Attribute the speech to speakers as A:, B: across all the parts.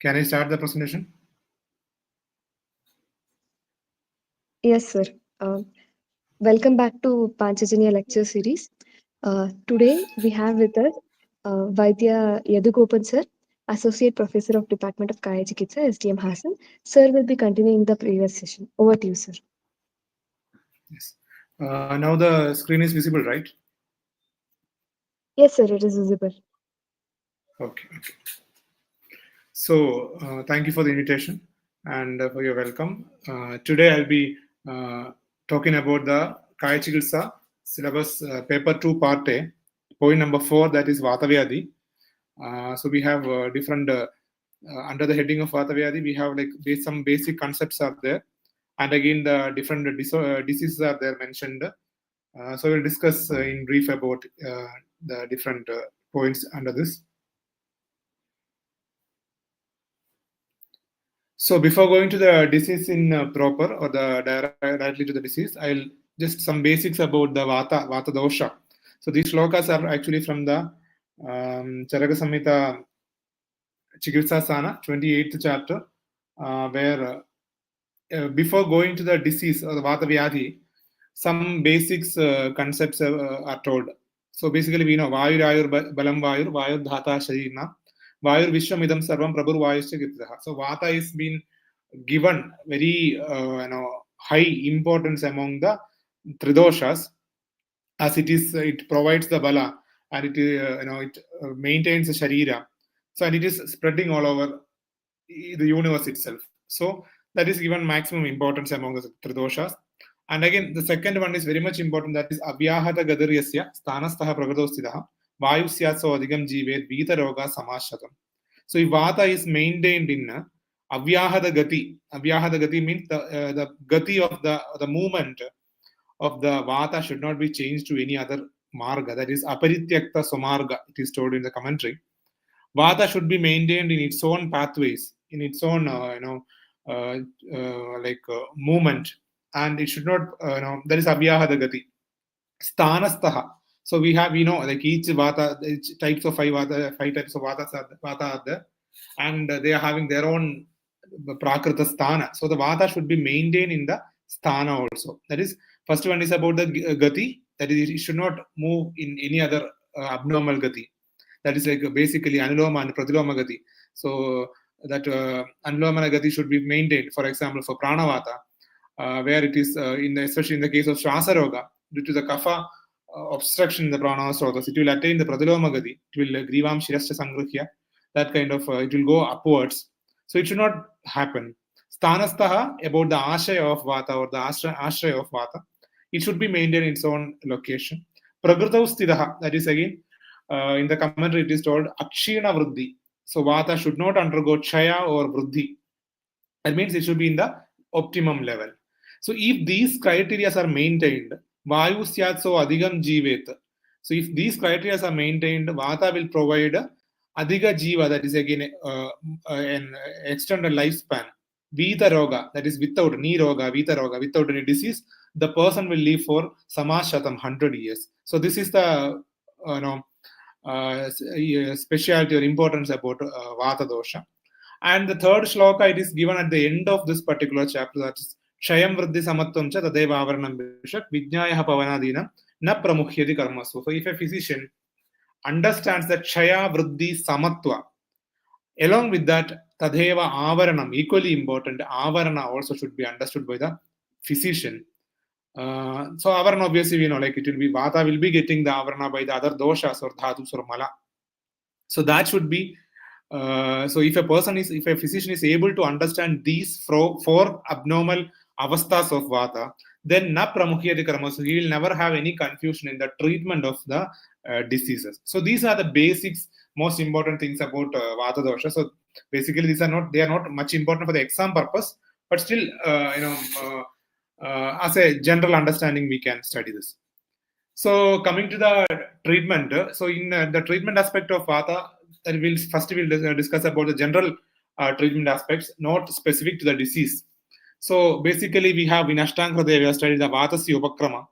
A: Can I start the presentation?
B: Yes, sir. Welcome back to Panchajanya lecture series. Today we have with us Vaidya YADU sir, Associate Professor of Department of KAYACHIKITSA, SDM Hassan. Sir will be continuing the previous session. Over to you, sir.
A: Yes. Now the screen is visible, right?
B: Yes, sir, it is visible.
A: Okay. So thank you for the invitation and for your welcome. Today I'll be talking about the KAYACHIKITSA syllabus paper 2 part A, point number 4, that is Vatavyadhi. So we have different under the heading of Vatavyadhi, we have like some basic concepts are there, and again the different diseases are there mentioned. So we'll discuss in brief about the different points under this. So before going to the disease in proper or the directly to the disease, I'll just some basics about the Vata dosha. So these shlokas are actually from the Charaka Samhita Chikitsa Sana, 28th chapter, where before going to the disease or the Vatavyadhi, some basics concepts are told. So basically we know Vayur Ayur Balam Vayur, Vayur Dhata Sharina, Vayur Vishwamidam Sarvam Prabhur Vayusya Gridhrasi. So Vata is been given very high importance among the Tridoshas, as it provides the bala and it maintains the sharira. So and it is spreading all over the universe itself. So that is given maximum importance among the Tridoshas. And again, the second one is very much important, that is Avyahata Gadaryasya Stanastaha Pragadosidaha Vayusyatso Adigam Jivet Vita Roga Samashatam. So if Vata is maintained in Avyahata Gati, Avyahata Gati means the Gati of the movement of the Vata should not be changed to any other marga, that is Aparityakta Somarga, it is told in the commentary. Vata should be maintained in its own pathways, in its own movement, and it should not that is Avyahata Gati. Stanastaha. So we know like each Vata, each types of five types of Vata are there, and they are having their own Prakrita Sthana. So the Vata should be maintained in the Sthana also. That is, first one is about the Gati, that is, it should not move in any other abnormal Gati. That is like basically Anuloma and Pradiloma Gati. So that Anuloma Gati should be maintained. For example, for Pranavata, where it is, especially in the case of Shasaroga, due to the Kapha obstruction in the Pranavasrotas, it will attain the Pradiloma Gati. It will Grivam Shirascha Sangrihya. That kind of, it will go upwards. So it should not happen. Stanastaha, about the Ashaya of Vata or the Ashraya of Vata, it should be maintained in its own location. Pragritav Stidaha, that is again, in the commentary it is told Akshina Vruddhi. So Vata should not undergo Chaya or Vruddhi. That means it should be in the optimum level. So if these criteria are maintained, Vayu Syatso Adigam Jivet. So if these criteria are maintained, Vata will provide Adiga Jiva, that is again an extended lifespan. Vita Roga, that is without Ni Roga, Vita Roga, without any disease, the person will live for Samashatam 100 years. So this is the speciality or importance about Vata dosha. And the third shloka, it is given at the end of this particular chapter, that is Shayam Vriddhi Samatvam Cha Tadeva Avaranam Bishak Vijnaya Pavanadinam Na Pramukhyati Karmasu. So if a physician understands that Shaya Vriddhi Samatva, along with that Tadeva Avaranam, equally important, Avarana also should be understood by the physician. So Avarana, obviously, like it will be Vata will be getting the Avarana by the other doshas or dhatus or mala. So that should be, so if a physician is able to understand these four abnormal avasthas of Vata, then na pramukhyati karma, so he will never have any confusion in the treatment of the diseases. So these are the basics, most important things about Vata dosha. So basically they are not much important for the exam purpose, but still as a general understanding we can study this. So coming to the treatment, so in the treatment aspect of Vata, we'll discuss about the general treatment aspects, not specific to the disease. So basically we have in Ashtanga Hridaya, we have studied the Vatasya Upakrama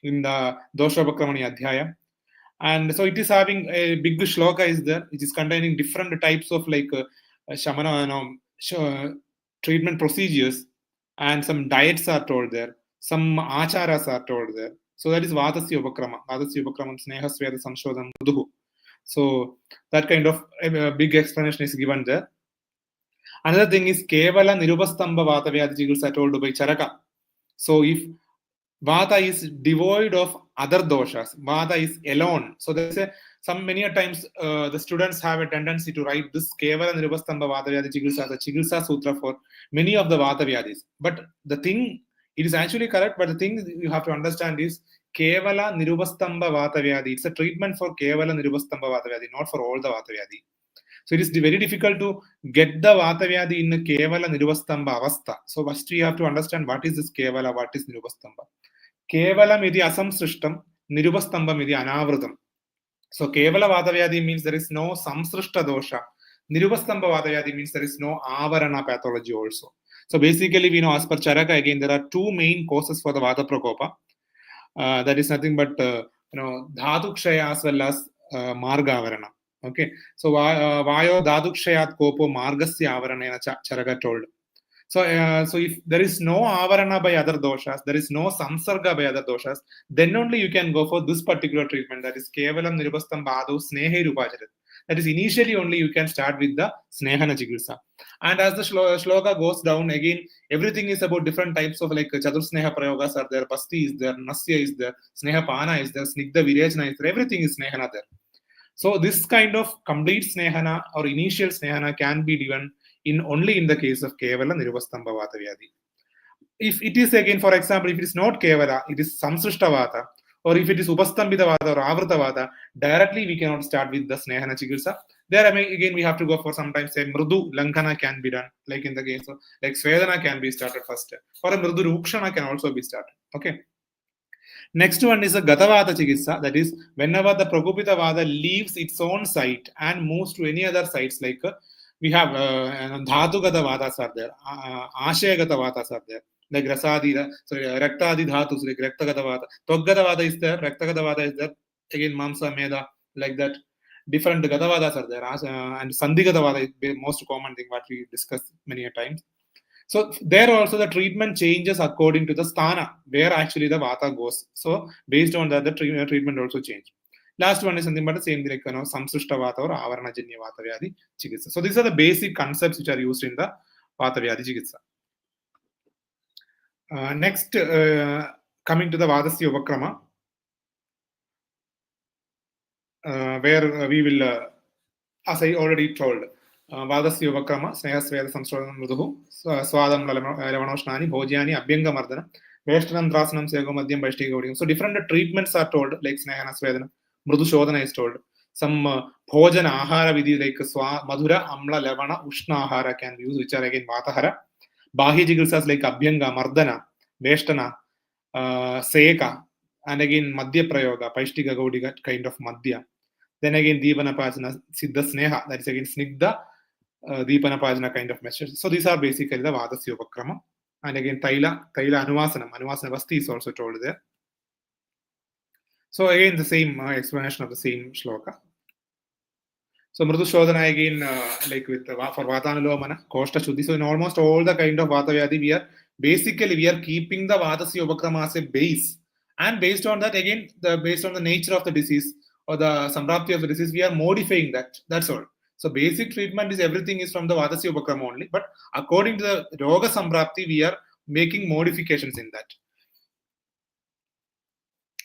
A: in the Dosha Upakramani Adhyaya. And so it is having a big shloka is there, which is containing different types of like shamana, treatment procedures, and some diets are told there. Some acharas are told there. So that is Vatasya Upakrama. Vatasya Upakramam Sneha Sveda Samshodham Mruduhu. So that kind of big explanation is given there. Another thing is Kevala Nirupastamba Vatavyadhi Chikitsa told by Charaka. So if Vata is devoid of other doshas, Vata is alone. So there's many times the students have a tendency to write this Kevala Nirupastamba Vatavyadhi Chikitsa, the Chikitsa Sutra for many of the Vatavyadhis. But the thing, it is actually correct, but the thing you have to understand is Kevala Nirupastamba Vatavyadhi. It's a treatment for Kevala Nirupastamba Vatavyadhi, not for all the Vatavyadhi. So it is very difficult to get the Vatavyadhi in the Kevala Nirupastamba Avastha. So first we have to understand what is this Kevala, what is Nirupastamba. Kevalam iti asamsrishtam, Nirupastambam iti anavrutam. So Kevala Vatavyadhi means there is no samsrishta dosha. Nirupastamba Vatavyadhi means there is no avarana pathology also. So basically we know as per Charaka again there are two main causes for the Vata Prakopa. That is nothing but Dhatu Kshaya as well as Marga Avarana. Okay, so Vayo Dhatu Kshayat Kopo Margasya Avarana Charaka told. So if there is no avarana by other doshas, there is no samsarga by other doshas, then only you can go for this particular treatment, that is Kevalam Nirupastam Badu Snehe Rupacharat. That is initially only you can start with the Snehana Chikitsa. And as the shloka goes down, again, everything is about different types of like Chatur Sneha Prayogas are there, Pasti is there, Nasya is there, Sneha Pana is there, Snigdha Virechana is there, everything is Snehana there. So this kind of complete Snehana or initial Snehana can be given only in the case of Kevala Nirupastamba Vatavyadhi. If it is again, for example, if it is not Kevala, it is Samsrishta Vata, or if it is Upastambita Vata or Avrata Vata, directly we cannot start with the Snehana Chikitsa. There again we have to go for sometimes say Mrudu Lankana can be done, like in the case of like Svedana can be started first, or a Mrudu Rukshana can also be started. Okay. Next one is a Gatavata Chikitsa, that is whenever the Prakupita Vata leaves its own site and moves to any other sites, like we have Dhatugata Vatas are there, Ashayagata Vatas are there, like Rasadi, sorry, Raktadi Dhatus, like Raktagata Vata. Toggata Vata is there, Raktagata Vata is there, again Mamsa, Meda, like that. Different Gatavadas are there, and Sandhigata Vata is the most common thing what we discussed many times. So there also the treatment changes according to the sthana, where actually the Vata goes. So based on that, the treatment also change. Last one is something but the same like Samsrishta Vata or Avarana-janya Vatavyadhi Chikitsa. So these are the basic concepts which are used in the Vatavyadhi Chikitsa. Next, coming to the Vadasya Upakrama, where we will, as I already told, Vadasya Upakrama, Sneha Sveda Samsrodham Mruduhu, Swadam Lavanoshani, Bhojiani, Abhyanga Mardana, Veshtanam Drasanam Sego Madhyam Vaishtigodium. So different treatments are told, like Snehana Svedana, Mrudu Shodhana is told. Some Bhojana Ahara Vidhi like Madhura, Amla, Lavana, Ushna Ahara can be used, which are again Vatahara. Bahi Chikitsas like Abhyanga, Mardana, Veshtana, Seka, and again Madhya Prayoga, Paishtika Gaudiga kind of Madhya. Then again Deepana Pajana, Siddha Sneha, that is again Snigdha, Deepana Pajana kind of message. So these are basically the Vadasya Upakrama. And again Taila Anuvasanam, Anuvasana Vasti is also told there. So again the same explanation of the same shloka. So Mrudu Shodhana again like with for Vatanulomana, Koshta Shuddhi. So in almost all the kind of Vatavyadhi, we are keeping the Vadasya Upakrama as a base. And based on that, again, based on the nature of the disease or the Samprapti of the disease, we are modifying that. That's all. So basic treatment is everything is from the Vadasya Upakrama only. But according to the Roga Samprapti, we are making modifications in that.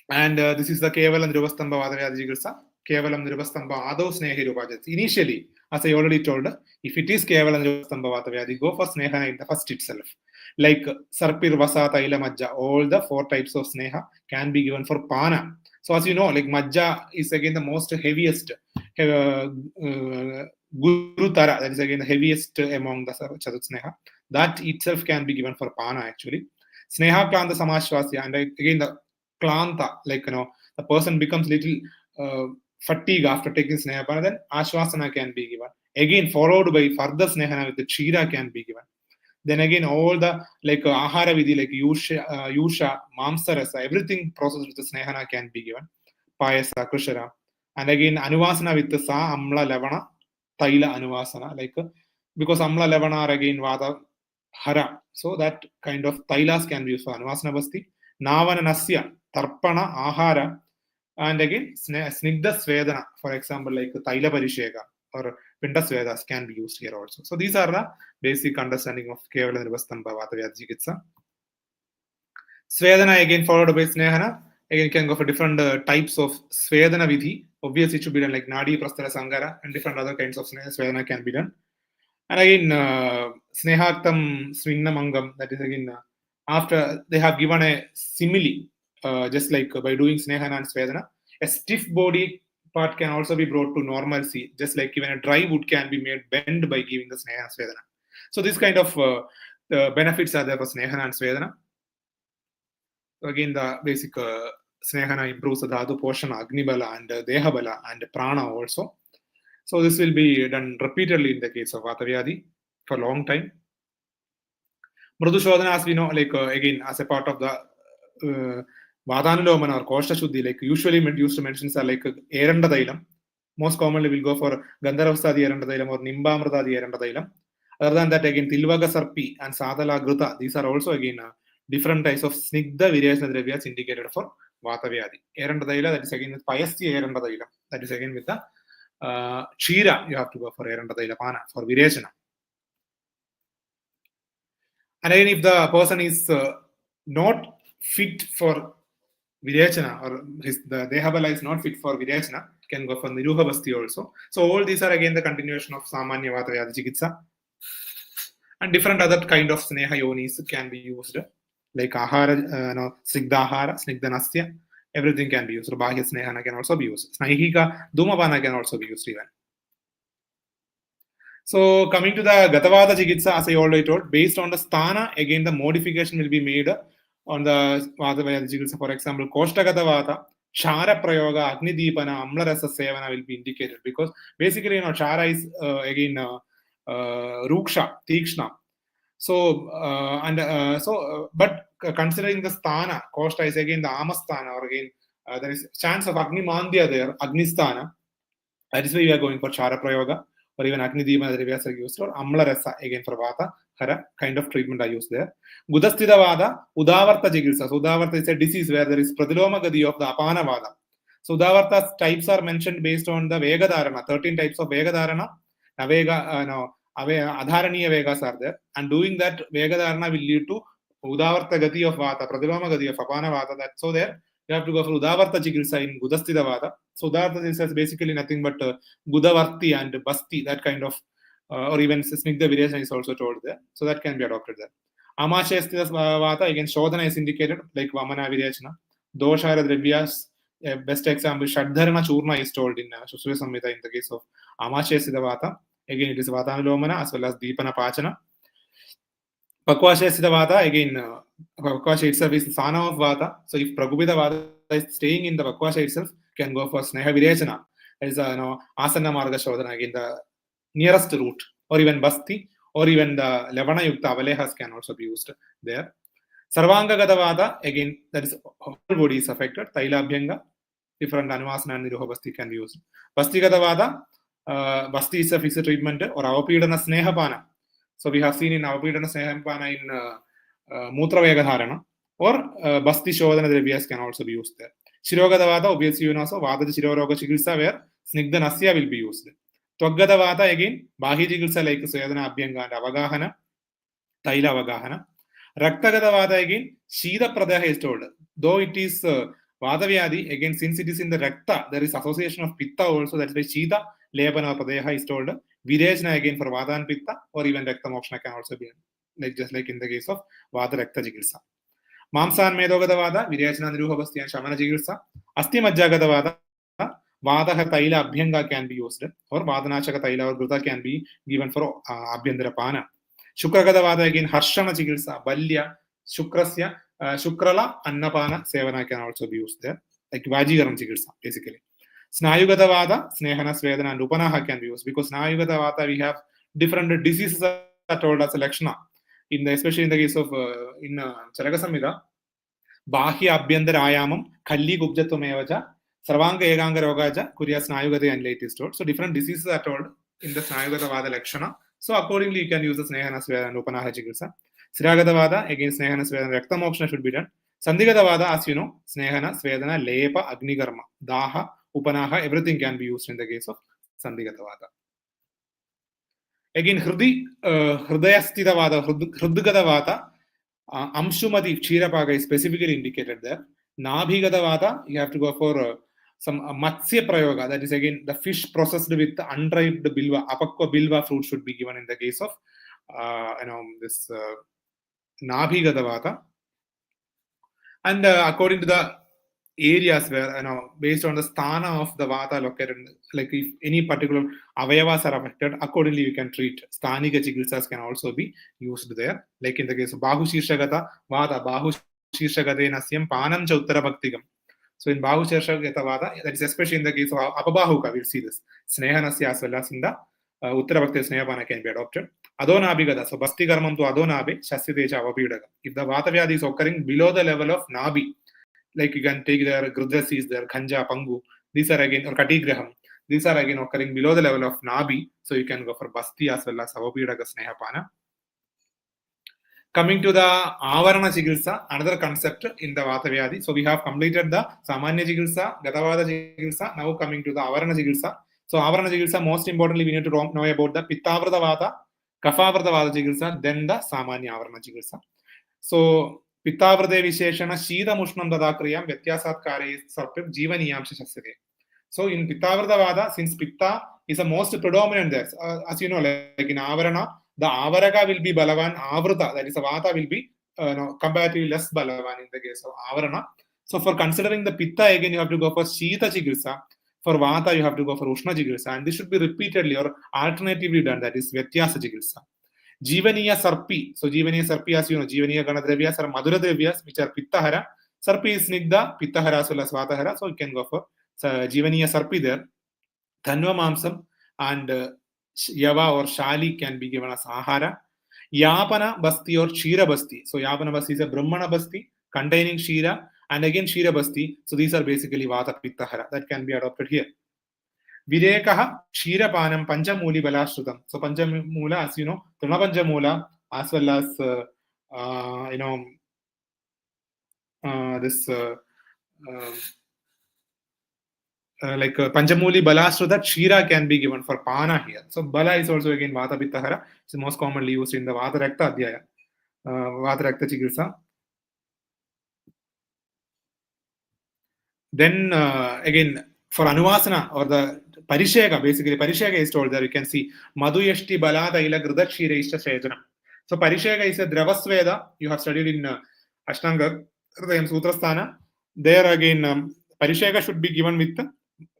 A: And this is the Kevalam Nirupastamba Vatavyadhi Chikitsa. Kevalam Nirupastamba Ado Snehi Rupajats. Initially, as I already told, if it is Kevalam Nirupastamba Vatavyadhi, go for Sneha in the first itself. Like Sarpir, Vasa, Taila, Majja, all the 4 types of Sneha can be given for Pana. So as you know, like Majja is again the most heaviest, Guru Tara, that is again the heaviest among the Chatur Sneha. That itself can be given for Pana actually. Sneha Klanta Samashwasya, and again the Klanta, like the person becomes little fatigue after taking Sneha Pana, then Ashwasana can be given. Again followed by further Snehana with the Chira can be given. Then again, all the like Ahara Vidhi, like Yusha, Mamsarasa, everything processed with the Snehana can be given. Payasa, Kushara. And again, Anuvasana with the Sa, Amla, Lavana, Taila Anuvasana, like because Amla Levana are again Vata Hara. So that kind of Tailas can be used for Anuvasana Basti. Navana Nasya, Tarpana, Ahara, and again Snigdha Svedana, for example, like Taila Parishega or Pinta Svedas can be used here also. So these are the basic understanding of Kevala Nirvastamba Vatavyadhi. Svedana again followed by Snehana. Again, can go for different types of Svedana Vidhi. Obviously, it should be done like Nadi, Prastara, Sangara, and different other kinds of Svedana can be done. And again, Snehaktam, Swinnamangam, that is again, after they have given a simile, just like by doing Snehana and Svedana, a stiff body part can also be brought to normalcy, just like even a dry wood can be made bend by giving the Snehana and Svedana. So, this kind of benefits are there for Snehana and Svedana. Again, the basic Snehana improves the Dhatu Poshana, Agnibala, and Dehabala, and Prana also. So this will be done repeatedly in the case of Vatavyadhi for a long time. Mrudu Shodhana, as we know, like again, as a part of the Vatanulomana or Koshta Shuddhi, like usually used mentions are like Eranda Dailam. Most commonly we'll go for Gandharavastadi Eranda Dailam or Nimbamradadi Eranda Dailam. Other than that, again, Tilvaga Sarpi and Sadala Gruta, these are also again different types of Snigdha Vireshna Dravyas indicated for Vatavyadhi. Eranda Daila, that is again with Payasti Eranda Daila. That is again with the Chira, you have to go for Eranda Daila Pana for Vireshna. And again, if the person is not fit for Virechana or the Dehabala is not fit for Virechana, can go for Niruha Basti also. So all these are again the continuation of Samanya Vatavyadhi Chikitsa. And different other kind of Sneha Yonis can be used, like Ahara, Snigdahara, Snigdanasya, everything can be used. Bahya Snehana can also be used. Snayugata, Dhumapana can also be used even. So coming to the Gatavada Chikitsa, as I already told, based on the Sthana, again the modification will be made on the Vatavyadhi Chikitsa. For example, Koshtagata Vata, Chara Prayoga, Agni Deepana, Amla Rasa Sevana will be indicated, because basically, Chara is again Ruksha, Tikshna. So, but considering the Sthana, Koshta is again the Amasthana, or again there is chance of Agni Mandya there, Agnisthana. That is why we are going for Chara Prayoga, or even Agni Deepana Dravyas are used, or Amla Rasa again for Vata, Hara kind of treatment are used there. Gudasthita Vada, Udavarta Chikitsa. So, Udavarta is a disease where there is Pradiloma Gadi of the Apana Vada. So, Udavarta's types are mentioned based on the Vegadharana, 13 types of Vegadharana. Navega, Adharaniya Vegas are there, and doing that Vegadharana will lead to Udavarta Gati of Vata, Pradiloma Gati of Apana Vata. That's so there. You have to go for Udavarta Chikitsa in Gudasthita Vata. So Udavarta is basically nothing but Gudavarti and Basti, that kind of, or even Snigdha Vireshna is also told there. So that can be adopted there. Amashesthita Vata, again, Shodhana is indicated, like Vamana Vireshna. Doshara Dravyas, best example, Shadharana Churna is told in Sushruta Samhita in the case of Amashesthita Vata. Again, it is Vatanulomana as well as Deepana Pachana. Pakvashesthita Vata, again, Pakvasha itself is the Sana of Vata. So if Pragupita Vata is staying in the Pakvasha itself, can go for Sneha Virechana. That is Asana Marga Shodhana, again the nearest route, or even Basti, or even the Levana Yukta Avalehas can also be used there. Sarvanga Gata Vata, again, that is whole body is affected. Taila Abhyanga, different Anuvasana and Niruha Basti can be used. Basti Gata Vata, Basti is a fixed treatment, or Avapidana Snehapana. So we have seen in Avapidana Snehapana in Mutra Vegadharana, or Basti Shodhana Dravyas can also be used there. Shirogata Vata, obviously you know, so Vata Shiroroga Chikitsa, where Snigdha Nasya will be used. Twagata Vata, again, Bahi Chikitsa like Svedana Abhyanga and Avagahana, Taila Avagahana. Raktagata Vata, again, Shida Pradaha is told. Though it is Vatavyadhi, again, since it is in the Rakta, there is association of Pitta also, that's why Shida Lepana Pradaha is told. Virechna again for Vata and Pitta, or even Rakta Mokshana can also be, like just like in the case of Vata Rakta Chikitsa. Mamsa and Medogata Vata, Virechna Niruha Basti and Shamana Chikitsa. Asti Majjagata Vata, Vata Taila Abhyanga can be used, or Vadanachaka Taila or Gruta can be given for Abhyandara Pana. Shukragata Vata, again, Harshana Chikitsa, Balya, Shukrasya, Shukrala, Annapana, Sevana can also be used there, like Vajigaram Chikitsa, basically. Snayugata Vata, Snehana, Svedana, and Upanaha can be used, because Snayugata Vata we have different diseases are told as a Lakshana. Especially in the case of in Charaka Samhita, Bahya Abhyandara Ayamam, Khalli Gubjatumevaja, Sarvanga Eganga Rogaja, Kurya Snayugata and late is told. So different diseases are told in the Snayugata Vada Lakshana. So accordingly, you can use the Snehana Swedana and Upanaha Chikitsa. Siragata Vata, again Snehana Swedana, Raktamokshana should be done. Sandhigata Vata, as you know, Snehana, Swedana, Lepa, Agnikarma, Daha, Upanaha, everything can be used in the case of Sandhigata Vata. Again, Hridayasthita Vata, Hridgata Vata, Amshumati, Kshirapaga is specifically indicated there. Nabhigata Vata, you have to go for some Matsya Prayoga, that is again the fish processed with unripe bilva, Apakwa bilva fruit should be given in the case of this Nabhigata Vata. And according to the areas where, based on the sthana of the Vata located, like if any particular avayavas are affected, accordingly you can treat. Sthanika chikitsas can also be used there. Like in the case of Bahu Shirshagata Vata, Bahu Shirshagate Nasyam Panam Chauttara Bhaktigam. So in Bahu Shirshagata Vata, that is especially in the case of Apabahuka, we'll see this. Snehanasya as well as in the Uttara Bhakti Snehapana can be adopted. Adonabhigata, so Basti Karmam to Adonabe, Shasyatecha Avapidaga. If the Vatavyadhi is occurring below the level of Nabi, like you can take their Gridhrasi, their Khanja, Pangu, these are again, or Katigraham, these are again occurring below the level of Nabi, so you can go for Basti as well as Avapidaga Snehapana. Coming to the Avarana-janya, another concept in the Vatavyadhi. So we have completed the Samanya-janya, Gatavada-janya, now coming to the Avarana-janya. So Avarana-janya, most importantly, we need to know about the Pittavrata Vata, Kaphavruta Vata-janya, then the Samanya Avarana-janya. So Pittavrate Visheshana, Shida Mushnam Dadakriyam, Vyatyasat Kare Sarpip, Jivaniyam Shashyate. So in Pittavrata Vata, since Pitta is the most predominant there, as you know, like in Avarana, the Avaraga will be Balavan, Avruta, that is the Vata will be comparatively less Balavan in the case of Avarana. So for considering the Pitta, again, you have to go for Shita Chikitsa. For Vata, you have to go for Ushna Chikitsa. And this should be repeatedly or alternatively done, that is Vyatyasa Chikitsa. Jivaniya Sarpi. So Jivaniya Sarpi, as you know, Jivaniya Ganadrevyas are Madhura Drevyas, which are Pittahara. Sarpi is Snigdha, Pittahara as well as Vatahara. So you can go for Jivaniya Sarpi there. Dhanva Mamsam and Yava or Shali can be given as Ahara. Yapana Basti or Shira Basti. So Yapana Basti is a Brahmana Basti containing Shira and again Shira Basti. So these are basically Vata Pittahara that can be adopted here. Virekaha Shirapanam Panchamuli Balashrutam. So Panchamula, as you know, Trinapanchamula as well as this like Panchamuli Balashruta, Shira can be given for Pana here. So Bala is also again Vata Pittahara. It's most commonly used in the Vata Rakta Adhyaya, Vata Rakta Chikitsa. Then again for Anuvasana or the Parishega, basically Parishega is told there. You can see Madhuyashti Balada ila Gridhashira Ishta Sejanam. So Parishega is a Dravasveda. You have studied in Ashtanga Sutrasthana. There again Parishega should be given with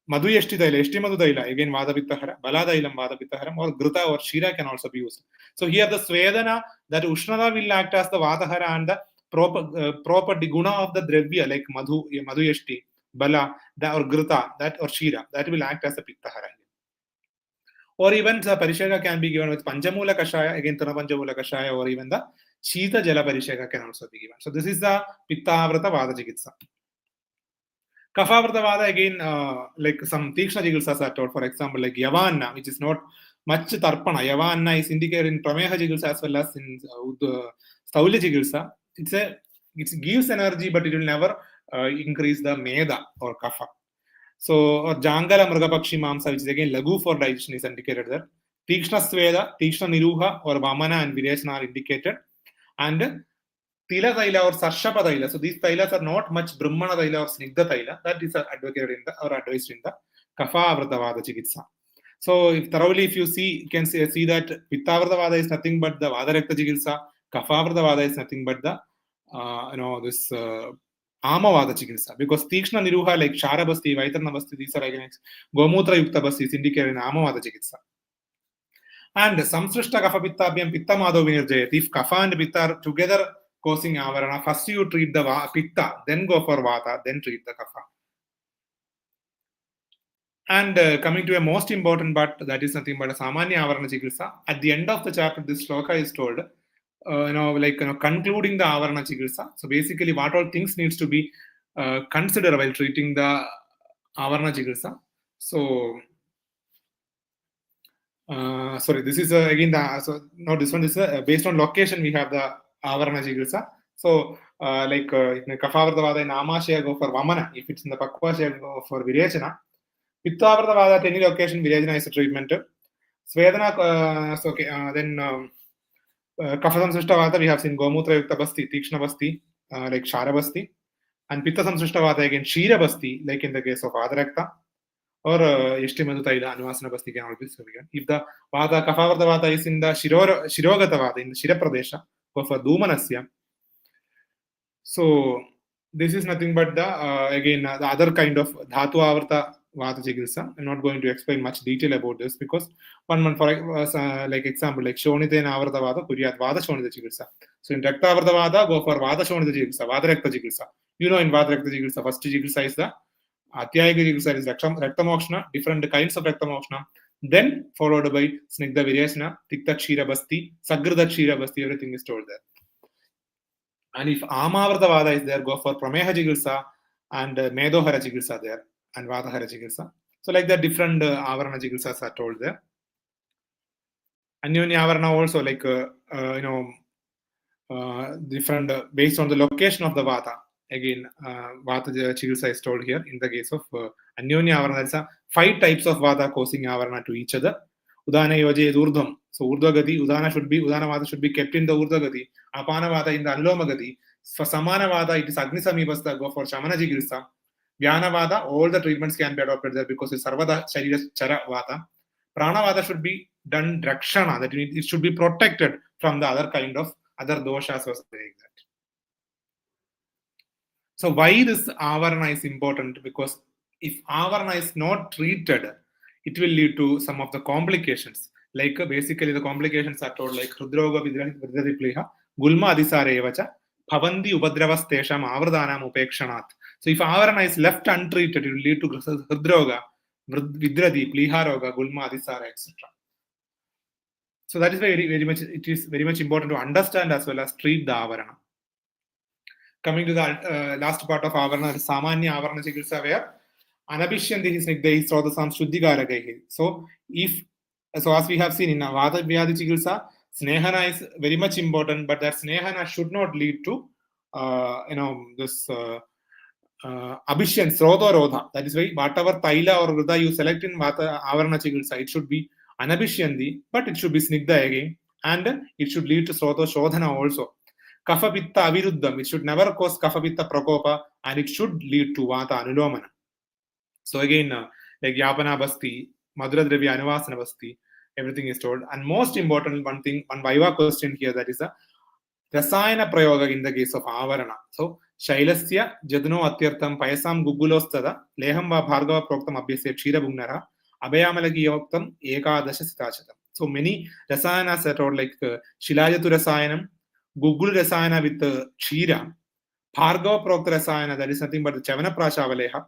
A: Madhuyashti Daila, Eshti Madhu Daila, again Vada Pittahara, Baladailam Vada Pittaharam, or Grita or Shira can also be used. So here the Svedana, that Ushnada will act as the Vatahara and the proper guna of the Dravya, like Madhuyashti, Bala, or Grita, that or Shira, that will act as a Pittahara. Or even the Parishega can be given with Panchamula Kashaya, again Trinapanchamula Kashaya, or even the Shita Jala Parishega can also be given. So this is the Pittavrata Vada Chikitsa. Kaphavruta Vada again, like some Tikshna Chikitsas are told, for example, like Yavanna, which is not much Tarpana. Yavanna is indicated in Prameha Chikitsa as well as in Staulya Chikitsa. It gives energy, but it will never increase the Meda or Kapha. So, or Jangala Mrugapakshi Mamsa, which is again Lagu for digestion, is indicated there. Tikshna Sveda, Tikshna Niruha, or Vamana and Vireshna are indicated. And Tila Taila or Sarshapa Taila. So these Tailas are not much Brahmana Taila or Snigdha Taila. That is advocated in the or advised in the Kaphavrata Vada Chikitsa. So if you see, you can see that Pittavrata Vada is nothing but the Vada Rakta Chikitsa. Kaphavrata Vada is nothing but the this Amavada Chikitsa. Because Tikshna Niruha like Shara Basti, Vaitarna Basti, these are against Gomutra Yukta Basti is indicated in Amavada Chikitsa. And Samsrishta Kapha Pitta Abhyam Pitta Madho Vinirjayat. If Kapha and Pitta are together causing Avarana, first you treat the Pitta, then go for Vata, then treat the Kapha. And coming to a most important part, that is nothing but a Samanya Avarana Chikitsa. At the end of the chapter, this shloka is told, concluding the Avarana Chikitsa. So basically, what all things needs to be considered while treating the Avarana Chikitsa. So sorry, this is again so no, this one is based on location. We have the Avarana-janya. So like in Kaphavruta in Amashaya go for Vamana. If it's in the Pakvashaya go for Virechana. Pittavruta at any location Virechana is a treatment. Svedana so okay then Kapha Samsrishta Vata we have seen Gomutra Yukta Basti, Tikshna Basti, like Shara Basti, and Pitta Samsrishta Vata again Shira Basti, like in the case of Adarakta. Or Yeshtimadu Taila Anuvasana Basti can always be again. If the Vata Kaphavruta Vata is in the Shirogata Vata, in the Shira Pradesha, or for Dumanasya. So this is nothing but the again the other kind of Dhatu Avarta Vata Chikitsa. I'm not going to explain much detail about this because one for like example like Shonita and Avarta Vata, Kuryat Vata Shonita Chikitsa. So in Rakta Avarta Vata, go for Vata Shonita Chikitsa, Vata Rakta Chikitsa. You know in Vata Rakta Chikitsa, first Chikitsa is the Atyayika Chikitsa is Raktamokshana, different kinds of Raktamokshana. Then followed by Snigdha Virechana, Tikta Kshira Basti, Sagrada Kshira Basti, everything is told there. And if Amavarta Vada is there, go for Prameha Chikitsa and Medohara Chikitsa there and Vatahara Chikitsa. So like that different Avarana Chikitsas are told there. Anyonya Avarana also like different based on the location of the Vata. Again, Vata Chikitsa is told here in the case of Anyonya Avarana. There are 5 types of Vata causing Avarana to each other. Udana Yoje is Urdhvam. So Urdhva Gati, Udana Vata should be kept in the Urdhva Gati. Apana Vata in the Anuloma Gati. For Samana Vata, it is Agni Samibhasta, go for Shamana Chikitsa. Vyana Vata, all the treatments can be adopted there because it's Sarvada Sharira Chara Vata. Prana Vata should be done Drakshana, that it should be protected from the other kind of other doshas or something like that. So why this Avarana is important? Because if Avarana is not treated, it will lead to some of the complications. Like basically the complications are told like Hridroga Vidharipliha, Gulma Adisarevacha, Bhavandi Ubadravastesham Avardhanam Upekshanat. So if Avarana is left untreated, it will lead to Hridroga, Vidradi, Pliharoga, Gulma Adisara, etc. So that is very much, it is very much important to understand as well as treat the Avarana. Coming to the last part of Avarana, Samanya Avarana Chikitsa, where Anabhishyanti Snigdhi Srodasam Shuddhikaragaihi. So as we have seen in Vatavyadhi Chikitsa, Snehana is very much important, but that Snehana should not lead to this Abhishyan, Srodha Rodha. That is why whatever Taila or Rudha you select in Vata Avarana Chikitsa, it should be Anabhishyanti, but it should be Snigdha again, and it should lead to Srodha Shodhana also. Kapha Pitta Aviruddham, it should never cause Kapha Pitta Prakopa, and it should lead to Vata Anulomana. So again, like Yapana Basti, Madhura Dravya Anuvasana Basti, everything is told. And most important one thing, one Viva question here, that is a Rasayana Prayoga in the case of Avarana. So Shailasya, Jadno Atyartham, Payasam Gugulostada, Lehamba Bhargava Proktam Abhyasya Kshira Bugnara, Abhayamalagi Yoktam, Ekadasha Sitachatam. So many Rasayanas are told like Shilajatu Rasayanam, Gugul Rasayana with Kshira, Bhargava Prokta Rasayana, that is nothing but the Chavana Prashavaleha,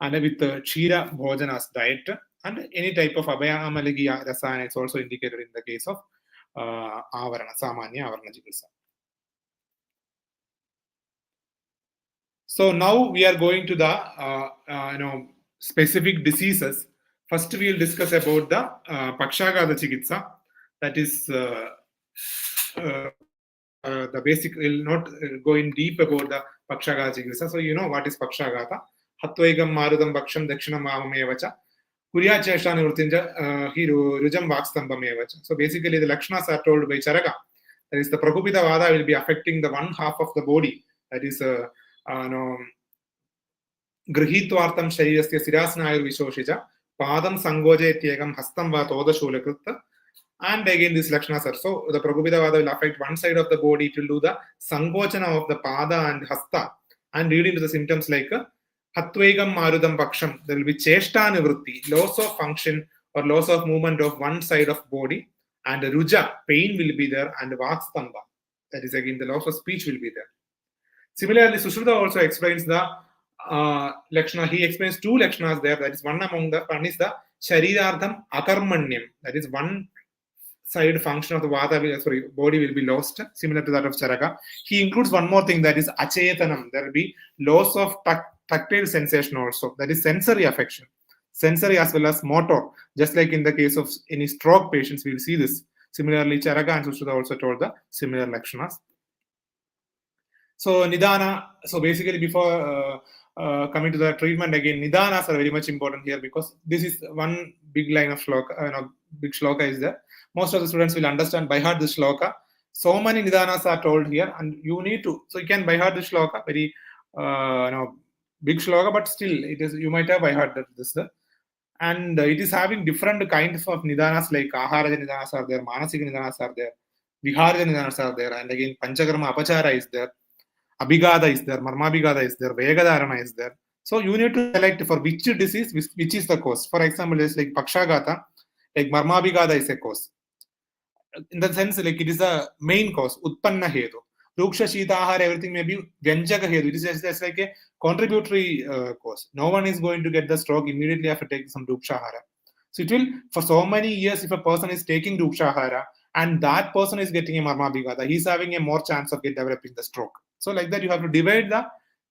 A: and with Kshira Bhojanas diet, and any type of Abhaya Amalagi Rasayana is also indicated in the case of Avarana, Samanya Avarana Chikitsa. So now we are going to the specific diseases. First we will discuss about the Pakshaghata Chikitsa. That is the basic. We will not go in deep about the Pakshaghata Chikitsa. So you know what is Pakshaghata. Hatvaigam Marudam Baksham Dakshinam Avamevacha. Kurya Cheshta Nurtinja Rujam Vakstambhamevacha. So basically the Lakshanas are told by Charaka. That is the Prakupita Vada will be affecting the one half of the body. That is Grihitvartam Sharirasya Sirasnayur Vishoshija, Padam Sangoje Tyegam Hastam Va Toda Shulakrutta. And again, this Lakshanas are so the Prakupita Vada will affect one side of the body. It will do the Sangochana of the Pada and Hasta and lead into the symptoms like Hatvegam Marudam Baksham. There will be Cheshta Nivrutti, loss of function or loss of movement of one side of body, and Ruja, pain will be there, and Vakstamba, that is again the loss of speech will be there. Similarly, Sushruta also explains the Lakshana. He explains 2 Lakshanas there. That is one is the Sharirardham Akarmanyam. That is one side function of the Vata, body will be lost, similar to that of Charaka. He includes one more thing, that is Achetanam. There will be loss of tactile sensation also. That is sensory affection. sensory as well as motor. Just like in the case of any stroke patients, we'll see this. Similarly, Charaka and Sushruta also told the similar lakshanas. So Nidana, so basically before coming to the treatment again, Nidanas are very much important here because this is one big line of shloka, big shloka is there. Most of the students will understand by heart this shloka. So many Nidanas are told here and you need to, so you can by heart this shloka, very big shloka, but still it is, you might have by heart this. And it is having different kinds of Nidanas like Aharaja Nidanas are there, Manasika Nidanas are there, Viharaja Nidanas are there, and again Panchakarma Apachara is there. Abhigada is there, Marmabhigada is there, Vegadharana is there. So you need to select for which disease, which is the cause. For example, it's like Pakshaghata, like Marmabhigada is a cause. In the sense, like it is a main cause, Utpanna Hedu. Ruksha Shitahara, everything may be Vyanjaka Hedu. It is just like a contributory cause. No one is going to get the stroke immediately after taking some Rukshahara. So it will, for so many years, if a person is taking Rukshahara and that person is getting a Marmabhigada, he's having a more chance of developing the stroke. So like that, you have to divide the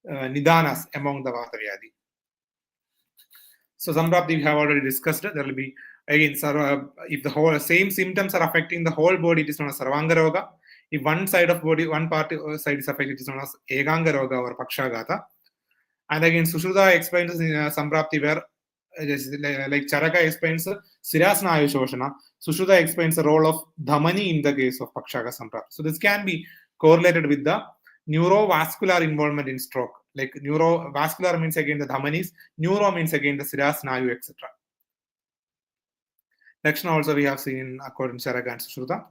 A: Nidanas among the Vatavyadhi. So Samprapti we have already discussed. There will be, again, if the whole same symptoms are affecting the whole body, it is known as Sarvanga Roga. If one side of body, one part side is affected, it is known as Eganga Roga or Pakshaghata. And again, Sushruta explains in Samprapti where, like Charaka explains Sirasnayu Shoshana, Sushruta explains the role of Dhamani in the case of Pakshaghata Samprapti. So this can be correlated with the neurovascular involvement in stroke. Like neurovascular means again the dhamanis, neuro means again the siras, nayu, etc. Lakshana also we have seen according to Charaka and Sushruta.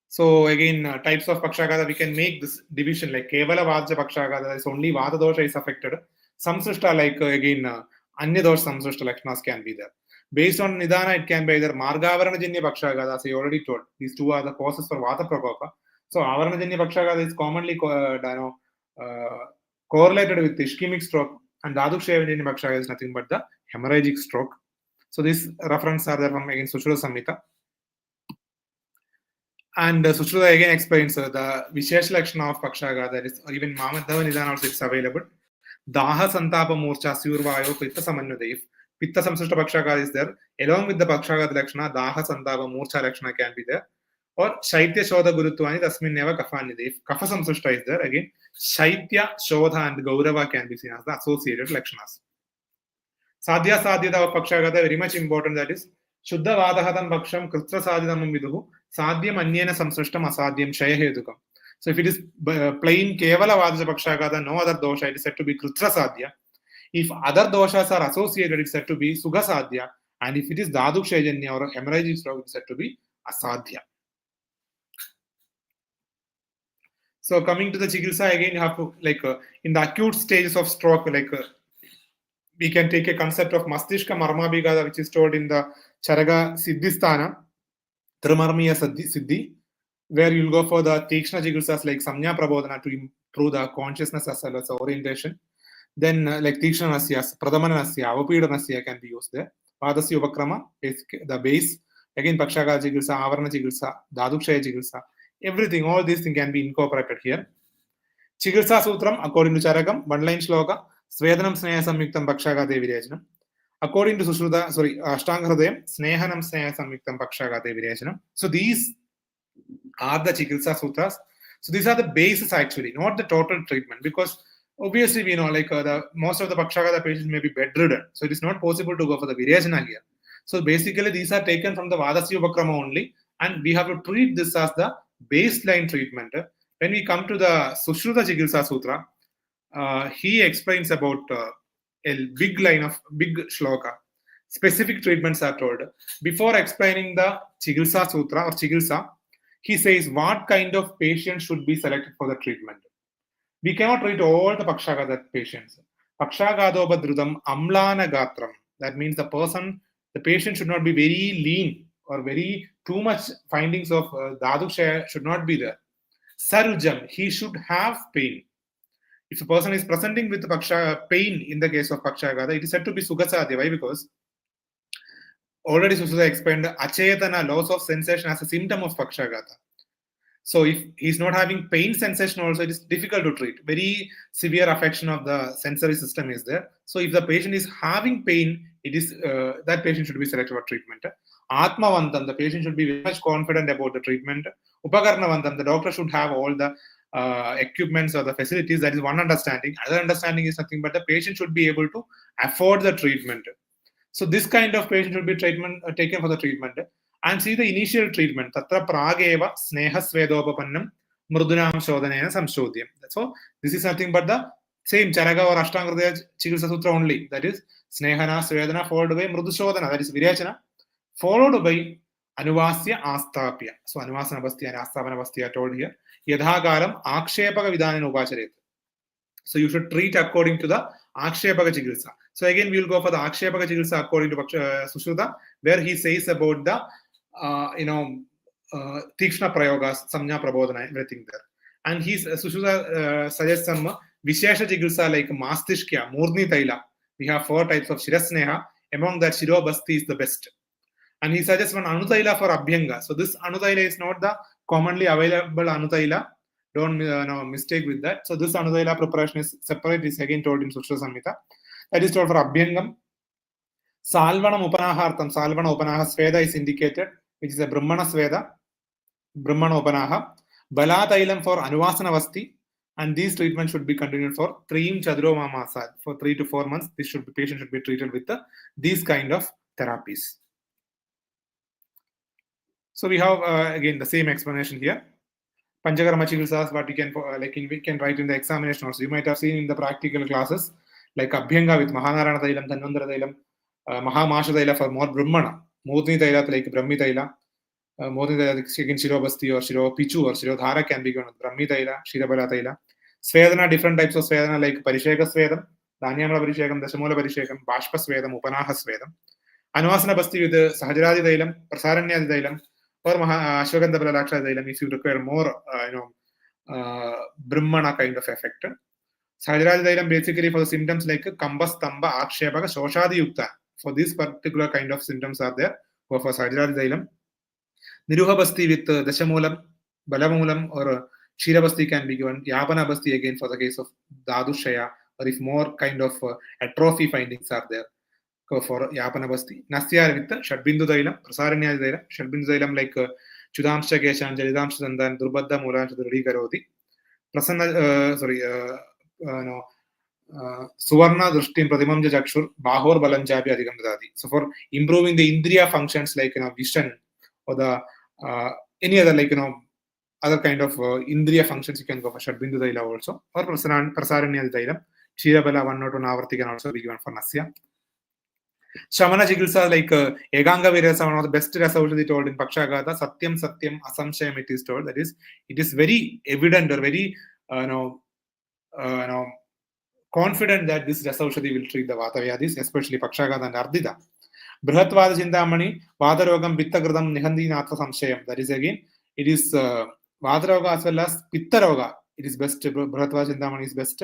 A: So again, types of Pakshaghata, we can make this division like Kevala Vajja Pakshaghata, is only Vata dosha is affected. Samsrishta like again, Anya dosha Samsrishta Lakshanas can be there. Based on Nidana, it can be either Avarana-janya Pakshaghata, as I already told. These two are the causes for Vata Prakopa. So Avarana-janya Pakshaghata is commonly correlated with ischemic stroke, and Daduksha-janya Pakshaghata is nothing but the hemorrhagic stroke. So these references are there from again Sushruta Samhita. And Sushruta again explains the Vishesh Lakshana of Pakshaghata, that is even Mamadhava Nidana also is available. Daha Santapa Murcha Survayo Pitta Samanyudev. Pitta Samsrishta Pakshaghata is there. Along with the Pakshaghata Lakshana, Daha Santapa Murcha Lakshana can be there. Or Shaitya Shodha Gurutvani, Tasmin Neva Kafanidev. Kapha Samsrishta is there. Again, Shaitya, Shodha, and Gaurava can be seen as the associated Lakshanas. Sadhya Sadhyata of Pakshaghata, very much important, that is Shuddha Vadahatam Paksham Kritra Sadhyadam Viduhu Sadhyam Anyena Samsrishtam Asadhyam Shayahedukam. So if it is plain Kevala Vadaja Pakshaghata, no other dosha, it is said to be Kritra Sadhya. If other doshas are associated, it is said to be Sugha Sadhya. And if it is Daduksha-janya or hemorrhagic stroke, it is said to be Asadhya. So coming to the Chikitsa, again, you have to, like, in the acute stages of stroke, like, we can take a concept of Mastishka Marmabhigada, which is told in the Charaga Siddhisthana, Trimarmiya Siddhi, where you'll go for the Tikshna Chikitsas like Samnya Prabodhana to improve the consciousness as well as the orientation. Then like Tikshna Nasya, Pradhamana Nasya, Avapida Nasya can be used there. Vadasya Upakrama, the base. Again, Pakshaghata Chikitsa, Avarana Chikitsa, Dadukshaya Chikitsa, everything, all these things can be incorporated here. Chikitsa Sutram, according to Charakam, one line shloka, Svedanam Sneha Samyuktam Pakshaghate Virajanam. According to Sushruta, Ashtanga Hridayam, Snehanam Sneha Samyuktam Pakshaghate Virajanam. So these are the Chikitsa Sutras. So these are the bases actually, not the total treatment, because obviously we know like most of the Pakshaghata patients may be bedridden. So it is not possible to go for the Virajana here. So basically these are taken from the Vadasya Upakrama only, and we have to treat this as the baseline treatment. When we come to the Sushruta Chikitsa Sutra, he explains about a big line of big shloka. Specific treatments are told. Before explaining the Chikitsa Sutra or Chikitsa, he says what kind of patient should be selected for the treatment. We cannot treat all the Pakshaghata patients. Pakshaghadobadrudam amlana gatram. That means the patient should not be very lean or very too much findings of Daduksha should not be there. Sarujam, he should have pain. If a person is presenting with pain in the case of Pakshaghata, it is said to be Sughasadhya. Why? Because already Sushruta explained Achetana, loss of sensation, as a symptom of Pakshaghata. So if he's not having pain sensation also, it is difficult to treat. Very severe affection of the sensory system is there. So if the patient is having pain, it is that patient should be selected for treatment. Atmavantam, the patient should be very much confident about the treatment. Upakarnavantam, the doctor should have all the equipments or the facilities. That is one understanding. Other understanding is nothing but the patient should be able to afford the treatment. So this kind of patient should be taken for the treatment. And see the initial treatment. Tatra prageva snehasvedopapannam mrudunam shodhanena samshodhyam. So this is nothing but the same Charaka or Ashtanga Chikitsa Sutra only. That is Snehana Svedana followed by Mrudushodhana, that is Virachana, followed by Anuvasya Astapya. So Anuvasana Bastya and Astapana Bastya told here. Yadhakaram Akshepaka Vidhanana Upacharet. So you should treat according to the Akshepaka Chikitsa. So again, we will go for the Akshepaka Chikitsa according to Sushruta, where he says about the Tikshna Prayogas, Samnya Prabodhana, everything there. And Sushruta suggests some Vishesha Chikitsa like Mastishkya, Murni Taila. We have 4 types of Shirasneha. Among that, Shirobasti is the best. And he suggests one Anutaila for Abhyanga. So this Anutaila is not the commonly available Anutaila. Don't mistake with that. So this Anutaila preparation is separate. Is again told in Sushruta Samhita. That is told for Abhyangam. Salvanam Upanahartam, Salvana Upanaha Sveda is indicated, which is a Brahmana Sveda, Brahmana Upanaha. Balatailam for Anuvasana Vasti, and these treatments should be continued for 3 Chadroma Masa, for 3 to 4 months. This patient should be treated with these kind of therapies. So we have again the same explanation here. Panchakarma Chikitsas, what we can write in the examination also. You might have seen in the practical classes, like Abhyanga with Mahanarana Tailam, Dhanvantara Tailam, Mahamasha Taila for more Brahmana, Murni Taila like Brahmi Taila, Murni Taila again Shirobasti or Shiro Pichu or Shirodhara can be given with Brahmi Taila, Shirabala Taila. Svedana, different types of Svedana like Parisheka Svedam, Dhanyamala Parishekam, Dashamola Parishekam, Bashpa Svedam, Upanaha Svedam. Anuvasana Basti with the Sahajaradi Tailam, Prasaranya Tailam, or Ashwagandha Balalaksha Tailam if you require more, Brahmana kind of effect. Sahajaradi Tailam basically for the symptoms like Kambas, Tamba, Akshepaka, Shoshadi Yukta. For this particular kind of symptoms are there. Go for Sahajaradi Tailam. Niruha Basti with Dashamulam, Balamulam, or Shirabasti can be given. Yapana Basti again for the case of Dadushaya, or if more kind of atrophy findings are there. Go for Yapana Basti. Nasya with Shadbindu Dailam, Prasaranya Dailam, Shadbindu Dailam like Chudamsha Keshan, Jaridamsha Dandan, Durbadda Mulan Chudri Karodi. Prasanna, Suvarna Drushtim Pradimam Jakshur, Bahor Balanjabi Adhigam Dadi. So for improving the Indriya functions like vision or the any other other kind of Indriya functions, you can go for Shadbindu Daila also, or Prasaranya Dailam, Shirabala 1 or 2 Navarti can also be given for Nasya. Shamana Chikitsa like Eganga Virasa, one of the best resolutions told in Pakshaghata, Satyam Satyam Asamshayam it is told. That is, it is very evident or very confident that this Rasaushadi will treat the Vatavyadhis, especially Pakshaghata and Ardita. Brihatvada Chintamani, Vadarogam, Pittagradam, Nihandi Natha Samshayam. That is again, it is Vadaroga as well as Pittaroga. It is best. Brihatvada Chintamani is best.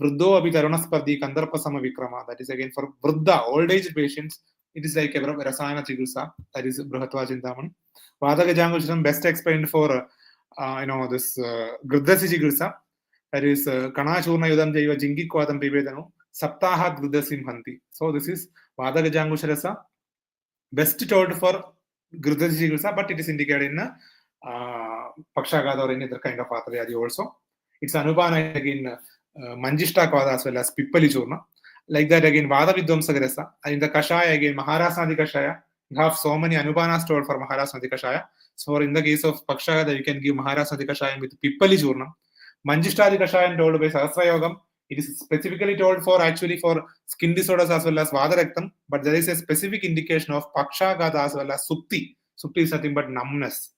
A: Vruddho Abhitaranaspardi Kandarpasama Vikrama. That is again for Vruddha, old age patients. It is like a Rasayana Chikitsa. That is Brihatvada Chintamani. Vatavyadhi best explained for this Gridhrasi Chikitsa. That is Kanachurna Yudam Jaiva Jingi Kwadam Pivedanu Saptaha Gridhasim Hanti. So this is Vatavyadhi best told for Gridhrasi Chikitsa, but it is indicated in Pakshaghata or any other kind of Vatavyadhi also. It's Anupana again Manjishta Kwada as well as Pippali Churna. Like that again Vada Vidvamsagrasa. And in the Kashaya again Maharasnadi Kashaya. You have so many Anupanas told for Maharasnadi Kashaya. So in the case of Pakshaghata, you can give Maharasnadi Kashaya with Pippali Churna. Manjishtadi Kashayam told by Sahasra Yogam. It is specifically told for actually for skin disorders as well as Vadaraktam, but there is a specific indication of Pakshaghata as well as Supti. Supti is nothing but numbness.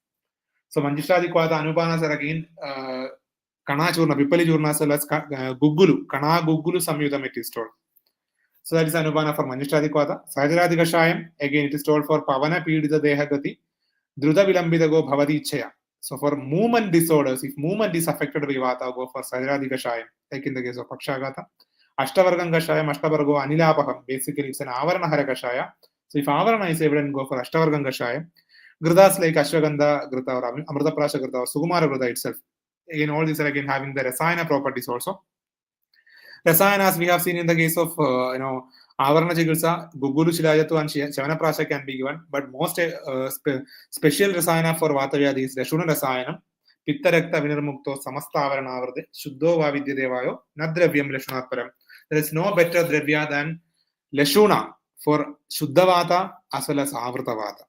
A: So Manjishtadi Kwata Anupanas are again Kanachurna, Pippali Churna as well as Gugulu, Kana Gugulu Samyudam it is told. So that is Anupana for Manjishtadi Kwata. Sahajaradi Kashayam, again it is told for Pavana Pidita Dehagati, Druda Vilambidago Bhavadi Chaya. So for movement disorders, if movement is affected by Vata, go for Sahajaradi Kashayam, like in the case of Pakshaghata. Ashtavargam Kashayam, Ashtavargo Anilapaham. Basically, it's an Avarana Kashaya. So if Avarana is evident, go for Ashtavargam Kashayam. Gridhas like Ashwagandha Gridha or Amritaprasha Gridha or Sukumara Gridha itself. Again, all these are again having the Rasayana properties also. Rasayanas we have seen in the case of Avarana-janya, Gugulu Shilajatu and Chavanaprasha can be given, but most special Rasayana for Vatavyadhi is Lashuna Rasayanam, Pitta Rakta Vinirmukto, Samasta Avaranavarde, Shuddho Vavidyadevayo, Nadravyam Lashunatparam. There is no better Dravya than Lashuna for Shuddha Vata as well as Avrata Vata.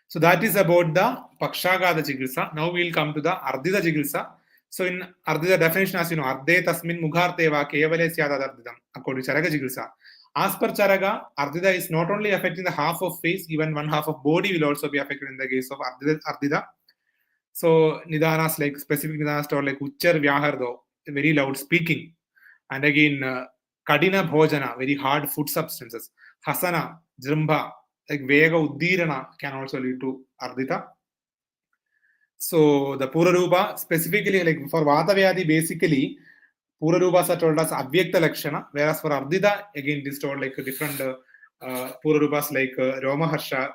A: So that is about the Pakshaghata Chikitsa. Now we will come to the Ardita Chikitsa. So in Ardita definition, as you know, Arde Tasmin Mugharteva Kevale Syada Arditam, according to Charaga Chikitsa. As per Charaga, Ardita is not only affecting the half of face, even one half of body will also be affected in the case of Ardita. So Nidanas like specific Nidanas or like Uchchar Vyahardo, very loud speaking. And again, Kadina Bhojana, very hard food substances. Hasana, Jrimba, like Vega Uddirana can also lead to Ardita. So the Purarupa, specifically like for Vatavyadhi, basically Purarupas are told as Avyakta Lakshana, whereas for Ardita, again it is told like different Purarupas like Romaharsha,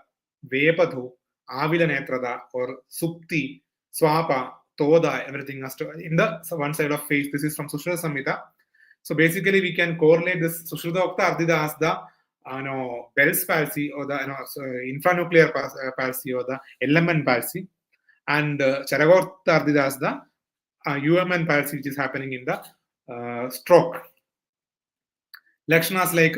A: Vepathu, Avila Netrada, or Supti, Swapa, Toda, everything has to in the one side of face. This is from Sushruta Samhita. So basically we can correlate this Sushruta Okta Ardita as the Bell's palsy or the infranuclear palsy or the element palsy. And Charagorta Ardita as the UMN palsy, which is happening in the stroke. Lakshanas like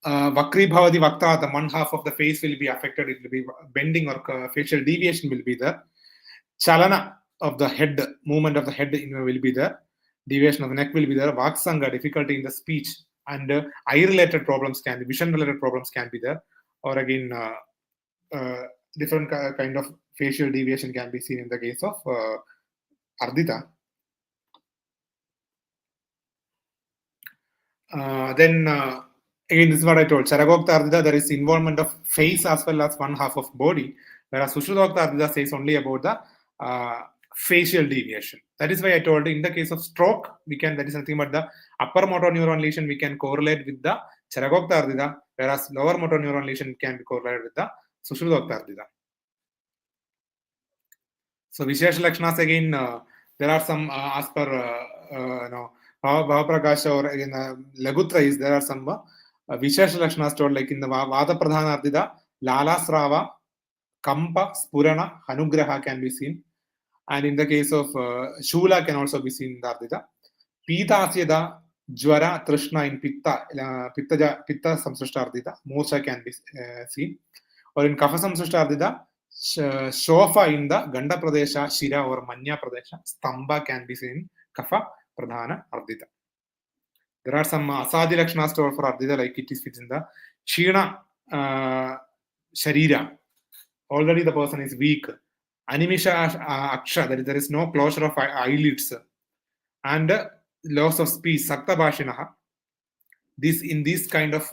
A: Vakri Bhavati Vakta, the one half of the face will be affected, it will be bending or facial deviation will be there. Chalana of the head, movement of the head will be there. Deviation of the neck will be there. Vaksanga, difficulty in the speech, and eye-related problems can be, vision-related problems can be there. Or again, different kind of facial deviation can be seen in the case of Ardita. Then again, this is what I told. Charagokta Ardita, there is involvement of face as well as one half of body, whereas Sushruta Ardita says only about the facial deviation. That is why I told you in the case of stroke, we can, that is nothing but the upper motor neuron lesion we can correlate with the Charagokta Ardita, whereas lower motor neuron lesion can be correlated with the Sushruta Ardita. So Vishesha Lakshanas again, there are some as per Bhavaprakash or again Lagutra is there are some Vishesha Lakshanas told like in the Vata Pradhana Ardita, Lala Srava, Kampa, Spurana, Hanugraha can be seen. And in the case of Shula can also be seen in the Ardita. Pita Asyada, Jwara, Trishna in Pitta, Pitta Samsrishta Ardita, Morsha can be seen. Or in Kapha Samsrishta Ardita, Shofa in the Ganda Pradesha, Shira or Manya Pradesha, Stamba can be seen in Kapha Pradhana Ardita. There are some Asadi Lakshanas for Ardita, like it is fits in the China Sharira. Already the person is weak. Animisha Aksha, that is, there is no closure of eyelids. And loss of speech, Sakta Bhashinaha. This in this kind of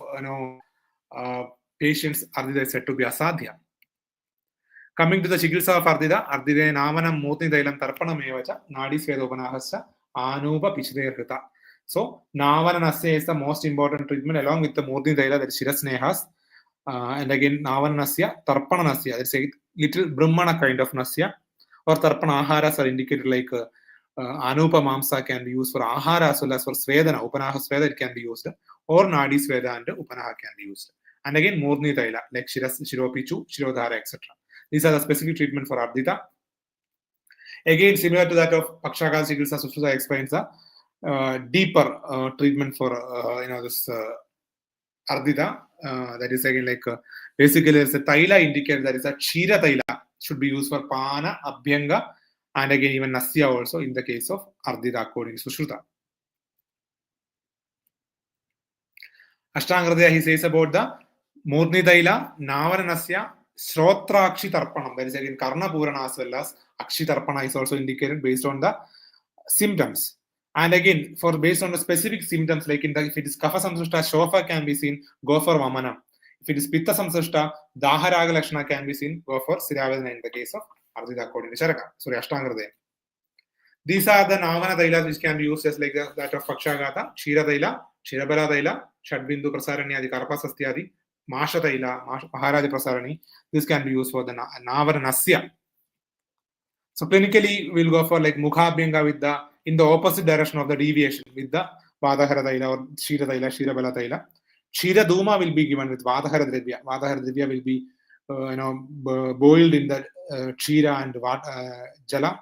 A: patients, Ardita is said to be Asadhya. Coming to the Chikitsa of Ardita, Ardita Namanam Moti Dailam Tarpanam Evacha, Nadi Svedopanahasa, Anupa Pichdehrita. So Navanasya is the most important treatment along with the Moti Daila, that is Shirasnehas. And again, Navanasya, Tarpanasya, it's a little Brahmana kind of Nasya, or Tarpana Aharas are indicated like Anupa Mamsa can be used for Ahara as well as for Svedana, Upanaha Sveda it can be used, or Nadi Sveda and Upanaha can be used. And again, Murni Daila, like Shiropichu, Shirodhara, etc. These are the specific treatment for Ardita. Again, similar to that of Pakshaghata Chikitsa, Sushruta explains the deeper treatment for this Ardita. That is again like basically there is a Taila indicated, that is a Kshira Taila should be used for Pana, Abhyanga, and again even Nasya also in the case of Ardita according to Sushruta. Ashtanga he says about the Murni Taila, Navana Nasya, Shrotra Akshi Tarpanam. That is again Karna Purana as well as Akshi Tarpana is also indicated based on the symptoms. And again, for based on the specific symptoms, like in the, if it is Kapha Samsrishta, Shofa can be seen, go for Vamana. If it is Pitta Samsrishta, Daharaga Lakshana can be seen, go for Siravadana in the case of Ardita according to Charaka. Sorry, Ashtanga. These are the Navana Dailas which can be used as like that of Pakshaghata, Kshira Daila, Shirabala Daila, Shadbindu Prasaranyadi, Karpasastyadi, Mashataila, Maharaja Prasarani. This can be used for the Navaranasya. So clinically, we'll go for like Mukhabhyanga with the in the opposite direction of the deviation with the Vadahara Taila or Shira Taila, Shira Bala Taila. Shira Duma will be given with Vadahara Dravya. Vadahara Dravya will be boiled in the Shira and Jala.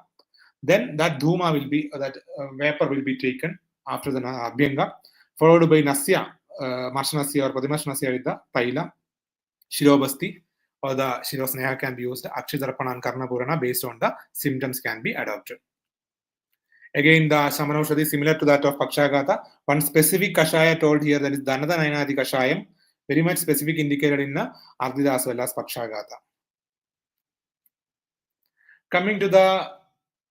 A: Then that Dhuma will be, that vapor will be taken after the Abhyanga, followed by Nasya, Mashanasya or Padimashanasya with the Taila, Shirobasti, or the Shirosneha can be used, Akshidarapana and Karnapurana based on the symptoms can be adopted. Again, the Shamanaushadhi is similar to that of Pakshaghata. One specific Kashaya told here, that is Dhanada Nayanadi Kashayam, very much specific indicated in the Ardita as well as Pakshaghata. Coming to the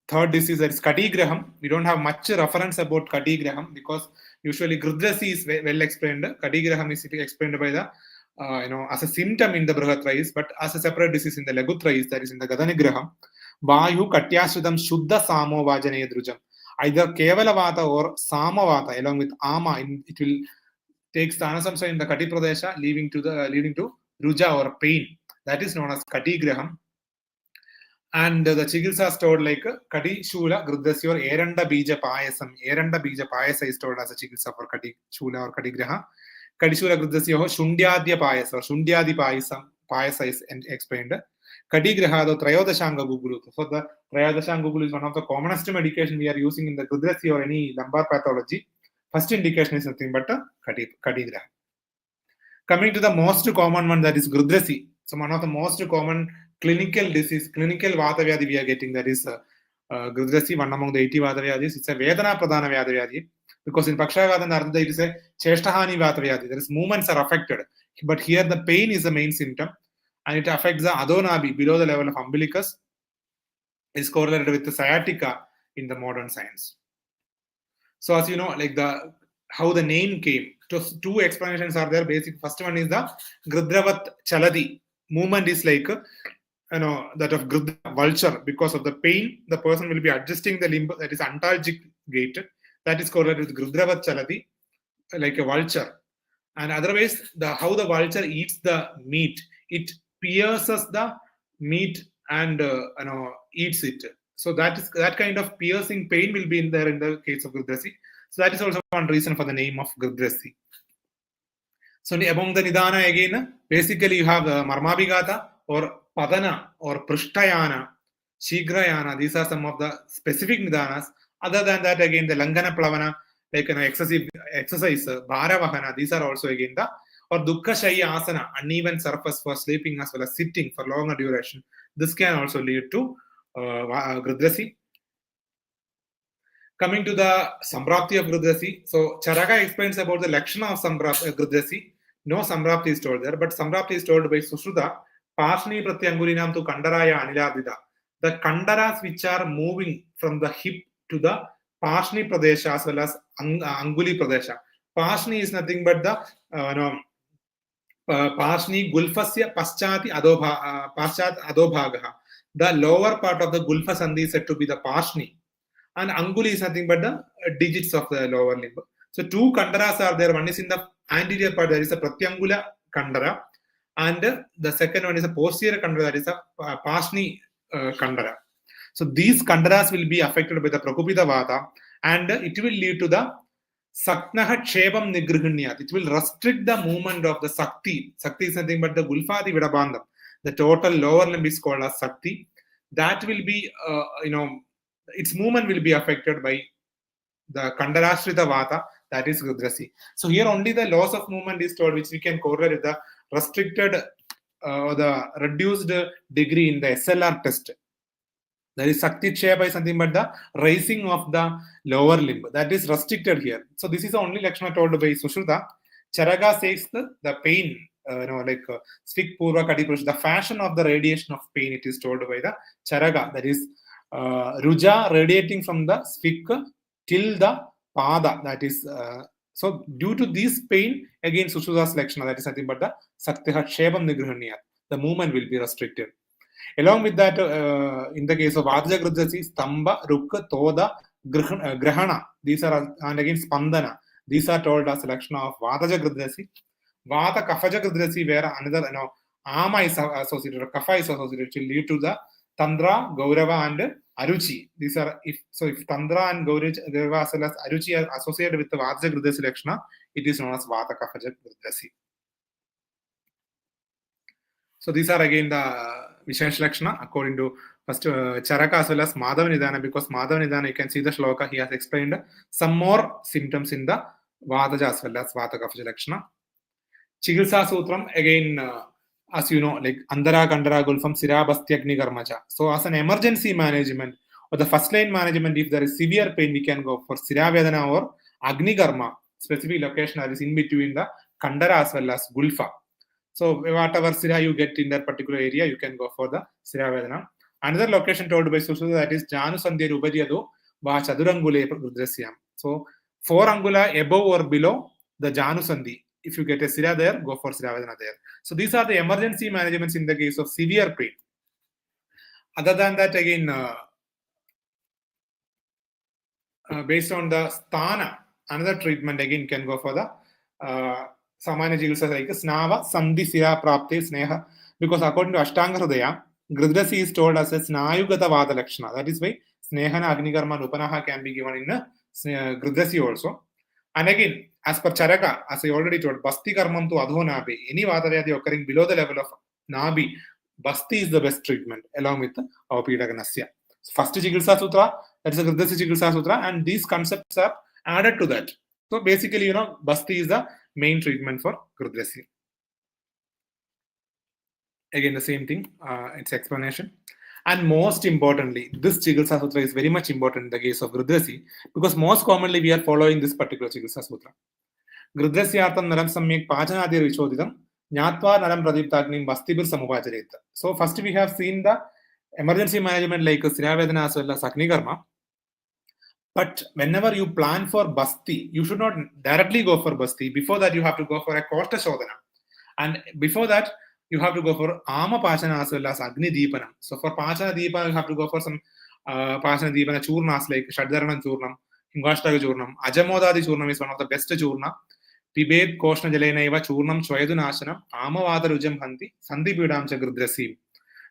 A: third disease, that is Katigraham. We don't have much reference about Katigraham because usually Gridhrasi is well explained. Katigraham is explained by the as a symptom in the Brihatrais, but as a separate disease in the Lagutrais, that is in the Gadanigraham. Vayu Katyasridam Shuddha Samo Vajane Drujam. Either Kevala Vata or Sama Vata along with Ama, it will take Stanasamsa in the Kati Pradesha, leading to Ruja or pain. That is known as Katigraham. And the Chikitsa is told like Kati Shula Gridhrasi or Eranda Bija Payasam. Eranda Bija Payasa is told as a Chikitsa for Kati Shula or Katigraha. Kati Shula Gridhrasi or Shundyadya Payasa or Shundyadi Payasa is explained. Katigraha, the Trayodashanga Gugulu. So the Trayodashanga Gugulu is one of the commonest medication we are using in the Gridhrasi or any lumbar pathology. First indication is nothing but Katigraha. Coming to the most common one, that is Gridhrasi. So one of the most common clinical disease, clinical Vatavyadhi we are getting, that is Gridhrasi, one among the 80 Vatavyadhis. It's a Vedana Pradhana Vatavyadhi because in Pakshaghata and Ardita it is a Cheshtahani Vatavyadhi. There is movements are affected, but here the pain is the main symptom and it affects the Adonabi below the level of umbilicus. Is correlated with the sciatica in the modern science. So as you know, like how the name came, two explanations are there. Basic first one is the Gridravat Chaladi. Movement is like that of Gridra, vulture. Because of the pain, the person will be adjusting the limb, that is antalgic gait. That is correlated with Gridravat Chaladi, like a vulture. And otherwise, how the vulture eats the meat, it pierces the meat and eats it. So that kind of piercing pain will be in there in the case of Gridhrasi. So that is also one reason for the name of Gridhrasi. So among the Nidana again, basically you have Marmabhigata or Padana or Prishtayana, Shigrayana. These are some of the specific Nidanas. Other than that, again the Langana Plavana, like excessive exercise, Bharavahana. These are also again or Dukkha Shaya Asana, uneven surface for sleeping as well as sitting for longer duration. This can also lead to Gridhrasi. Coming to the Samprapti of Gridhrasi. So Charaka explains about the Lakshana of Gridhrasi. No Samprapti is told there, but Samprapti is told by Sushruta. Parshni Pratyangulinam to Kandaraya Aniladida. The Kandaras which are moving from the hip to the Parshni Pradesha as well as Anguli Pradesha. Parshni is nothing but the Parshni Gulfasya Paschat Adobhagaha. The lower part of the Gulfa Sandhi is said to be the Parshni. And Anguli is nothing but the digits of the lower limb. So two Kandaras are there. One is in the anterior part, there is a Pratyangula Kandara. And the second one is a posterior Kandara, that is a Parshni Kandara. So these Kandaras will be affected by the Prakupita Vata and it will lead to the Saknaha Chebam Nigrihanyat. It will restrict the movement of the Sakti. Sakti is nothing but the Gulfadi Vidabandham. The total lower limb is called as Sakti. That will be, its movement will be affected by the Kandarashrita Vata, that is Gridhrasi. So here only the loss of movement is told, which we can correlate with the restricted or the reduced degree in the SLR test. That is Sakti Chepa is something but the raising of the lower limb. That is restricted here. So this is the only Lakshana told by Sushruta. Charaga says the pain, Svik Purva Kadipurush, the fashion of the radiation of pain, it is told by the Charaga. That is Ruja radiating from the Svik till the Pada. That is, so due to this pain, again Sushruta's Lakshana, that is nothing but the Saktiha Shebam Nigrihanyat. The movement will be restricted. Along with that, in the case of Vataja Gridhrasi, Stamba, Rukka, Toda, Grahana, these are, and again Spandana, these are told as Lakshana of Vataja Gridhrasi. Vata Kaphaja Gridhrasi, where another, Ama is associated, or Kapha is associated, which will lead to the Tandra, Gaurava, and Aruchi. These are, if Tandra and Gaurava as well as Aruchi are associated with the Vata Gridhrasi Lakshana, it is known as Vata Kaphaja Gridhrasi. So these are again the Vishesh Lakshana according to first Charaka as well as Madhavanidana, because Madhavanidana, you can see the shloka, he has explained some more symptoms in the Vataja as well as Vata Kaphaja Lakshana. Chikitsa Sutram, again, as you know, like Andara Kandara Gulfam Sira Bastyagni Karmacha. So as an emergency management or the first line management, if there is severe pain, we can go for Sira Vedana or Agni Karma, specific location that is in between the Kandara as well as Gulfa. So whatever Sira you get in that particular area, you can go for the Sira Vedana. Another location told by Sushruta, that is Janu Sandhya Upadiyadu Va Chadurangule Gridhrasyam. So 4 angula above or below the Janu Sandhi. If you get a Sira there, go for Sira Vedana there. So these are the emergency managements in the case of severe pain. Other than that, again, based on the Sthana, another treatment again can go for the Samanya Chikitsa like Snava Sandhi Sira Prapti Sneha, because according to Ashtanga Hridaya, Gridhrasi is told as a Snayugata Vata Lakshana. That is why Snehana, Agnikarma, and Upanaha can be given in Gridhrasi also. And again, as per Charaka, as I already told, Basti Karmam to Adho Nabi, any Vatavyadhi occurring below the level of Nabi, Basti is the best treatment along with Avapidaganasya. So first Chikitsa Sutra, that is a Gridhrasi Chikitsa Sutra, and these concepts are added to that. So basically, Basti is the main treatment for Gridhrasi. Again, the same thing, its explanation. And most importantly, this Chikitsa Sutra is very much important in the case of Gridhrasi, because most commonly we are following this particular Chikitsa Sutra. Gridhrasyartham naram samyak pachanadir vichodidam Nyatva naram pradiptagnim bastibir samupachareta. So first we have seen the emergency management like Sira Vedana as well as Agni Karma. But whenever you plan for Basti, you should not directly go for Basti. Before that, you have to go for a Koshta Shodhana. And before that, you have to go for Ama Pachana as well as Agni Deepana. So for Pachana Deepana, you have to go for some Pachana Deepana Churnas like Shadharanam Churnam, Hingashtaga Churnam. Ajamodadi Churnam is one of the best Churna. Pibet Koshna Jalena Eva Churnam Chayadunashanam, Ama Vata Rujam Hanti, Sandhi Pidam Chagrdrasi.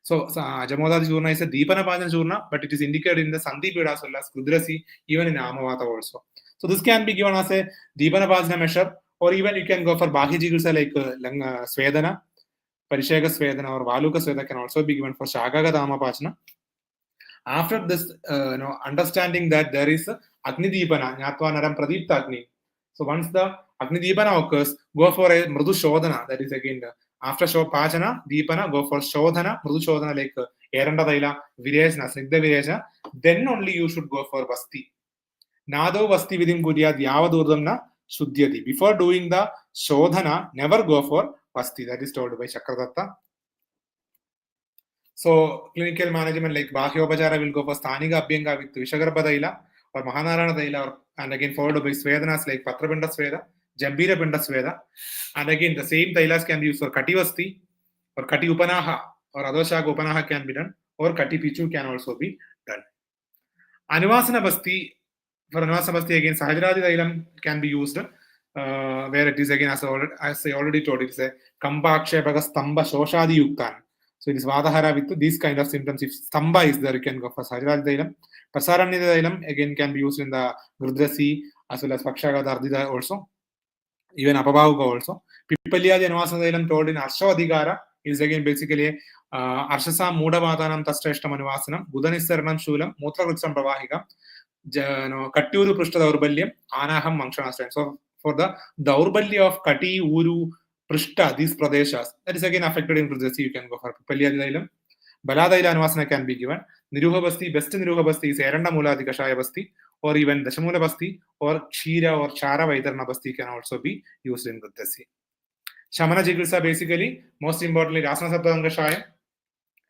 A: So Ajamodadi Churna is a Deepana Pachana Churna, but it is indicated in the Sandhi Pida as well as Gridhrasi, even in Amavata also. So this can be given as a Deepana Pachana measure, or even you can go for Bahi Chikitsa like Svedana, Parishega Svedana or Valuka Sveda can also be given for Shagagata Amapachana. After this, understanding that there is Agni Deepana, Nyatva Naram Pradipta Agni. So once the Agni Deepana occurs, go for a Mrudu Shodhana, that is again the after Pachana, Deepana, go for Shodhana, Mrudu Shodhana like Eranda Daila, Vireshna, Snigdha Viresha, then only you should go for Basti. Nado Basti within Gudya, Yavadurdamna, Shuddhyati. Before doing the Shodhana, never go for Basti. That is told by Chakradatta. So clinical management like Bahyopachara will go for Sthaniga Abhyanga with Vishagarbha Daila or Mahanarana Daila, and again followed by Svedanas like Patrapinda Sveda, Jambira Pinda Sveda. And again, the same Dailas can be used for Kati Vasti or Kati Upanaha or Adosha Upanaha can be done, or Kati Pichu can also be done. Anuvasana Basti, for Anuvasana Basti again, Sahajradi Dailam can be used, where it is again, as I already told, it is a Kampakshepaga Stamba Shoshadi Yuktan. So it is Vadahara with these kind of symptoms. If Stamba is there, you can go for Sahajradi Dailam. Prasaranida Dailam again can be used in the Gridhrasi as well as Pakshaghata Ardita also. Even Apabahuka also. Pipalyadi Anuvasana Dailam told in Arshavadhikara is again basically Arshasa Mudavatanam Tashtashtam Anuvasanam, Budanissaranam Shulam, Mutrakritsam Pravahika, Katturu Prushta Daurbalyam, Anaham Mangshanastam. So for the Daurbalya of Kati, Uru, Prishta, these Pradeshas, that is again affected in Gridhrasi, you can go for Pipalyadi Dailam. Baladaila Anuvasana can be given. Niruha Basti, best Niruha Basti is Eranda Muladi Kashaya Basti, or even Dashamula Basti, or Kshira or Chara Vaitarna Basti can also be used in Gridhrasi. Shamana Chikitsa basically, most importantly, Rasana Saptangashaya,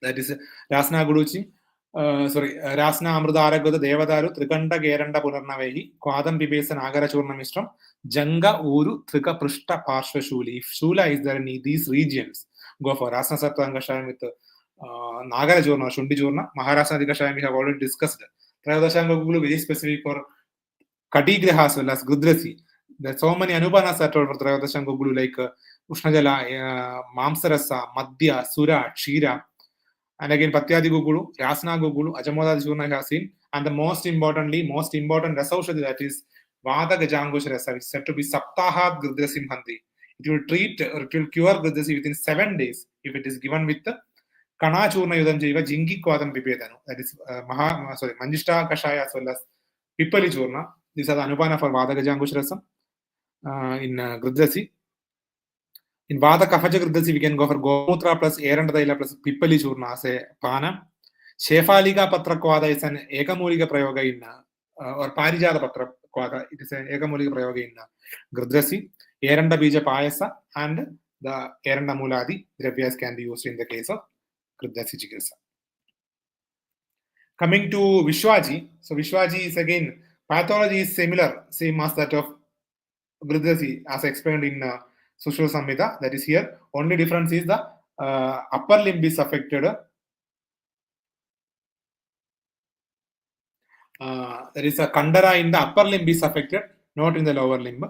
A: that is Rasana Guduchi, Rasana Amrudara Goda Devadaru, Trikanta Geranda Purnavahi, Kwadam Pipesa Nagara Churnamistram, Janga Uru, Trika Prushta Parshva Shuli. If Shula is there in these regions, go for Rasana Saptangashaya with Nagara Jurna, Shundi Jurna, Maharashtra Dikashaya, we have already discussed. Trayodashanga Gulu very specific for Katigraha as well as Gridhrasi. There are so many Anupanas are told for Trayodashanga Gulu like Ushnajala, Mamsarasa, Madhya, Sura, Kshira, and again Patyadi Gugulu, Rasna Gugulu, Ajamoda Juna Hasin, and the most important Rasaushadi, that is Vata Gajangoshara, which is said to be Saptahat Gridhrasi Handi. It will treat or it will cure Gridhrasi within 7 days if it is given with the Kana Churna Yudam Jiva, Jingi Kwadam Pipedano, that is Manjishta Kashaya as well as Pipali Churna. These are the Anupana for Vata Gajangoshara in Gridhrasi. In Vata Kafaja Gridhrasi, we can go for Gomutra plus air and Daila plus Pipali Churna, say Pana. Shefalika Patra Kwada is an Ekamulika Prayoga in or Parijada Patra Kwada, it is an Ekamulika Prayoga in Gridhrasi, Eranda Bija Payasa, and the Eranda Muladi Dravyas can be used in the case of Gridhrasi Chikitsa. Coming to Vishwachi, so Vishwachi is again, pathology is similar, same as that of Gridhrasi as explained in Sushruta Samhita, that is here. Only difference is the upper limb is affected. There is a kandara in the upper limb is affected, not in the lower limb.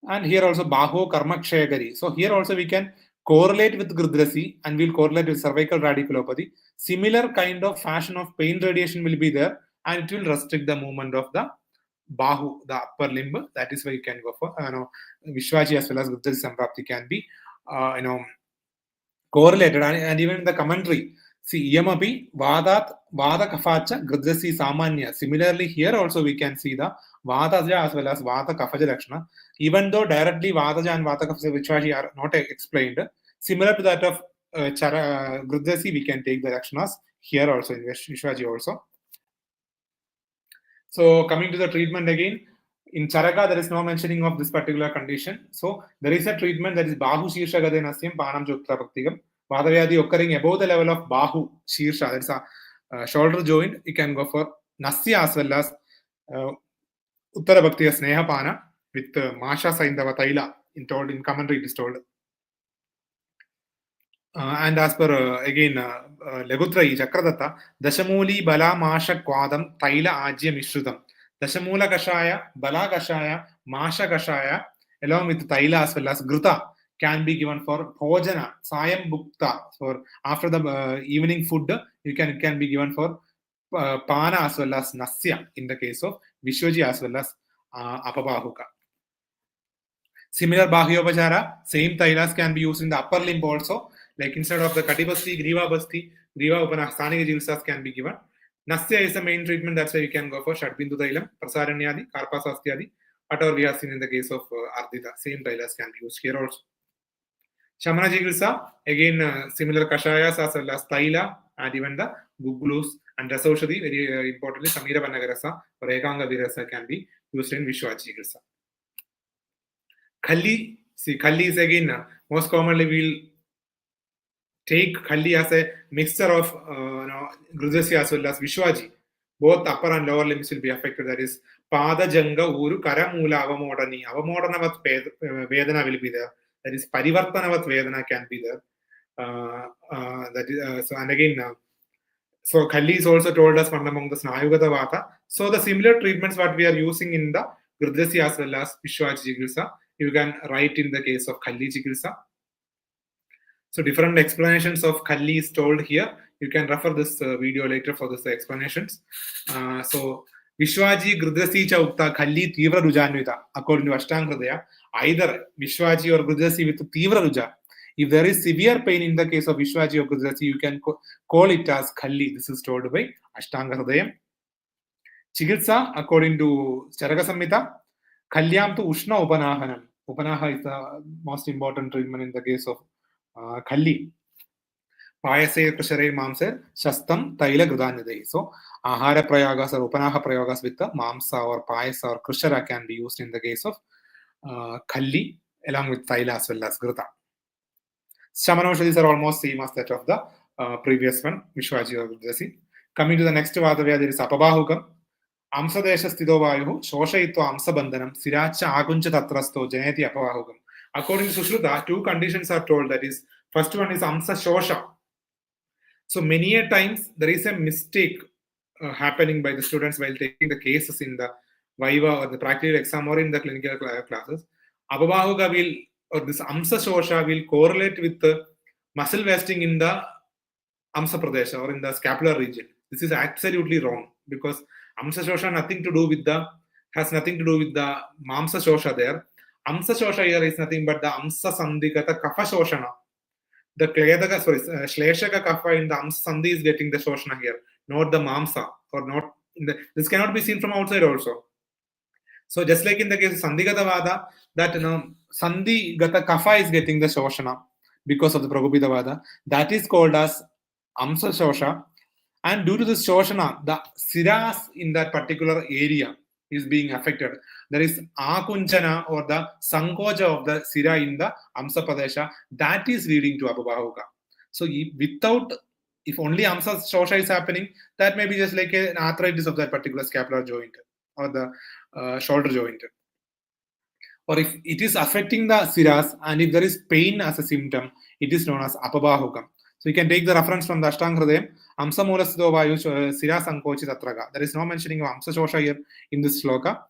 A: And here also Baho Karmakshayagari. So here also we can correlate with Gridhrasi and we'll correlate with cervical radiculopathy. Similar kind of fashion of pain radiation will be there and it will restrict the movement of the Bahu, the upper limb. That is why you can go for Vishwachi as well as Gridhrasi Samprapti can be correlated, and even in the commentary. See, Yamapi, Vada Kafacha, Gridhrasi Samanya. Similarly, here also we can see the Vataja as well as Vata Kafaja Lakshana. Even though directly Vataja and Vata Kafaja Vishwachi are not explained, similar to that of Gridhrasi, we can take the Lakshanas here also in Vishwachi also. So, coming to the treatment again, in Charaka, there is no mentioning of this particular condition. So, there is a treatment that is Bahu Shirsha Gadenasyam Panam Joktra Praktigam. Vatavyadhi occurring above the level of Bahu Shirsha, that's a shoulder joint. You can go for Nasya as well as Uttara Bhaktiya Sneha Pana with Masha Saindava Taila. In commentary, it is told. And as per again Legutrai Chakradatta, Dashamuli Bala Masha Kwadam Taila Ajya Mishrutam. Dashamula Kashaya, Bala Kashaya, Masha Kashaya, along with Taila as well as Gruta can be given for Bhojana, Sayam Bhukta, for after the evening food, it can be given for Pana as well as Nasya in the case of Vishwachi as well as Apabahuka. Similar Bahyopachara, same Tailas can be used in the upper limb also. Like instead of the Katibasti, Griva Basti, Griva Upana, Sthanika Chikitsas can be given. Nasya is the main treatment, that's why you can go for Shadbindu Tailam, Prasaranyadi, Karpasastyadi, whatever we have seen in the case of Ardita. Same Tailas can be used here also. Shamana Chikitsa, again similar Kashayas as well as Taila and even the Gugulus and Rasaushadi, very importantly, Samira Panagarasa or Ekanga Virasa can be used in Vishwachi Chikitsa. Khalli, see, Khalli is again most commonly we'll take Khalli as a mixture of Gridhrasi as well as Vishwachi. Both upper and lower limbs will be affected. That is, Pada Janga Uru Kara Mula Avamodani. Avamodanavat Vedana will be there. That is, Parivartanavat Vedana can be there. That is, so, and again, so Khalli is also told us one among the Snayugata Vata. So the similar treatments what we are using in the Gridhrasi as well as Vishwachi Chikitsa, you can write in the case of Khalli Chikitsa. So different explanations of Khalli is told here. You can refer this video later for this explanations. So Vishwachi Gridhrasi cha Ukta Khalli Tivra Rujanvita according to Ashtanga Hridaya, either Vishwachi or Gridhrasi with Tivra Ruja. If there is severe pain in the case of Vishwachi or Gridhrasi, you can call it as Khalli. This is told by Ashtanga Hridaya. Chikitsa according to Charaka Samhita, Khalyam to Ushna Upanahanam. Upanaha is the most important treatment in the case of Khalli. Payase Krishare Mamse, Shastam, Taila Grudanyade. So, Ahara Prayagas or Upanaha Prayagas with the Mamsa or Payasa or Krishara can be used in the case of Khalli along with Taila as well as Gruta. Shamanaushadis are almost same as that of the previous one, Vishwachi or Gridhrasi. Coming to the next Vatavyadhi, there is Apabahuka. Amsadesha Sthidovayu, Shoshayitva Amsabandhanam, Siracha Aguncha Tatrasto, Janeti Apavahukam. According to Sushruta, two conditions are told. That is, first one is Amsa Shosha. So many a times there is a mistake happening by the students while taking the cases in the Viva or the practical exam or in the clinical classes. Apabahuka will or this Amsa Shosha will correlate with the muscle wasting in the Amsa Pradesha or in the scapular region. This is absolutely wrong because Amsa Shosha has nothing to do with the Mamsa Shosha there. Amsa Shosha here is nothing but the Amsa Sandhigata Kapha Shoshana. The Shleshaka Kapha in the Amsa Sandhi is getting the Shoshana here, not the Mamsa, or not this cannot be seen from outside also. So just like in the case of Sandhigata Vada, that Sandhi Gata Kapha is getting the Shoshana because of the Pragupita Vada. That is called as Amsa Shosha. And due to this Shoshana, the Siras in that particular area is being affected. There is Akunchana or the Sankoja of the Sira in the Amsa Pradesha that is leading to Apabahuka. So if only Amsa Shosha is happening, that may be just like an arthritis of that particular scapular joint or the shoulder joint. Or if it is affecting the Siras and if there is pain as a symptom, it is known as Apabahuka. So you can take the reference from the Ashtanga Hridayam, Amsa Mula Siddho Vayu Sira Sankochi Tatraga. There is no mentioning of Amsa Shosha here in this sloka.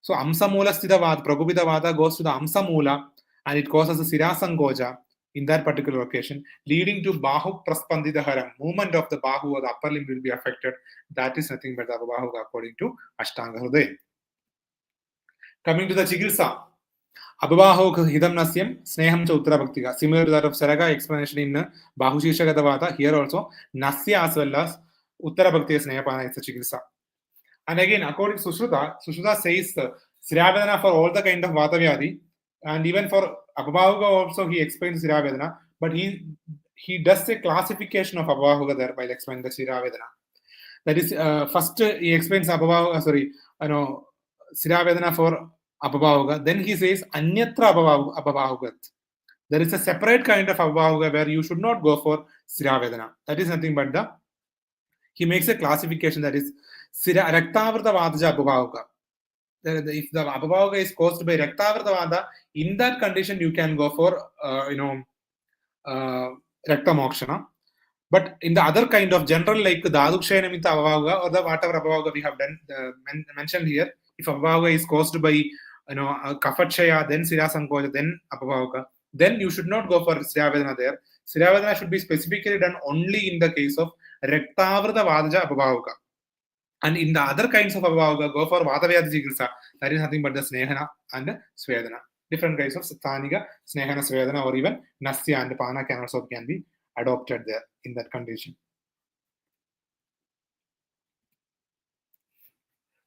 A: So Amsa Mula Sthita Vada, Pragupita Vada goes to the Amsa Mula and it causes a Sira Sankocha in that particular occasion, leading to Bahu Praspandita Haram. Movement of the Bahu or the upper limb will be affected. That is nothing but the Apabahuka according to Ashtanga Hridayam. Coming to the Chikitsa. Apabahuka Hidam Nasyam, Sneham Cha Uttara Bhaktika. Similar to that of Saraka explanation in Bahu Shishagata Vata, here also Nasya as well as Uttara Bhakti Snehapana is the Chikitsa. And again, according to Sushruta, Sushruta says Siravedana for all the kind of Vatavyadhi, and even for Apabahuka also he explains Siravedana, but he does a classification of Apabahuka there by explaining the Siravedana. That is, first he explains Siravedana for Apabahuka, then he says Anyatra Apabahukat. There is a separate kind of Apabahuka where you should not go for Siravedana. That is nothing but he makes a classification that is Raktavrata Vadaja Apabahuka. If the Apabahuka is caused by Raktavrata Vada, in that condition you can go for Rakta Mokshana. But in the other kind of general like Dadukshaya Nimitta Apabahuka or the whatever Apabahuka we have done mentioned here, if Apabahuka is caused by Kafatshaya, then Sira Sankocha, then Apabahuka, then you should not go for Siravedana there. Siravedana should be specifically done only in the case of Raktavrata Vadaja Apabahuka. And in the other kinds of Apabahuka, go for Vatavyadhi Chikitsa. That is nothing but the Snehana and Svedana. Different kinds of Sthanika, Snehana, Svedana, or even Nasya and Pana can also be adopted there in that condition.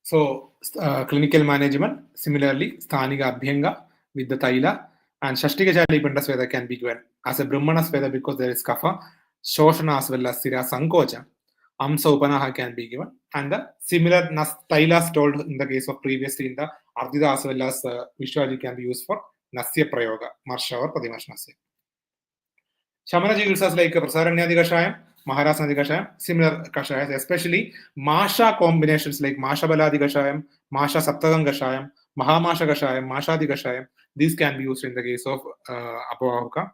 A: So, clinical management, similarly, Sthanika Abhyanga with the Taila and Shashtika Chalipanda Sveda can be given as a Brahmana Sveda because there is Kapha, Shoshana as well as Sira Sankocha. Amsa Upanaha can be given, and the similar Tailas told in the case of previously in the Ardita as well as Vishwachi can be used for Nasya Prayoga, Marsha or Padimash Nasya. Shamana Chikitsas like Prasaranyadi Kashayam, Maharasnadi Kashayam, similar Kashayas, especially Masha combinations like Masha Baladi Kashayam, Masha Saptagang Kashayam, Mahamasha Kashayam, Mashadi Kashayam, these can be used in the case of Apabahuka.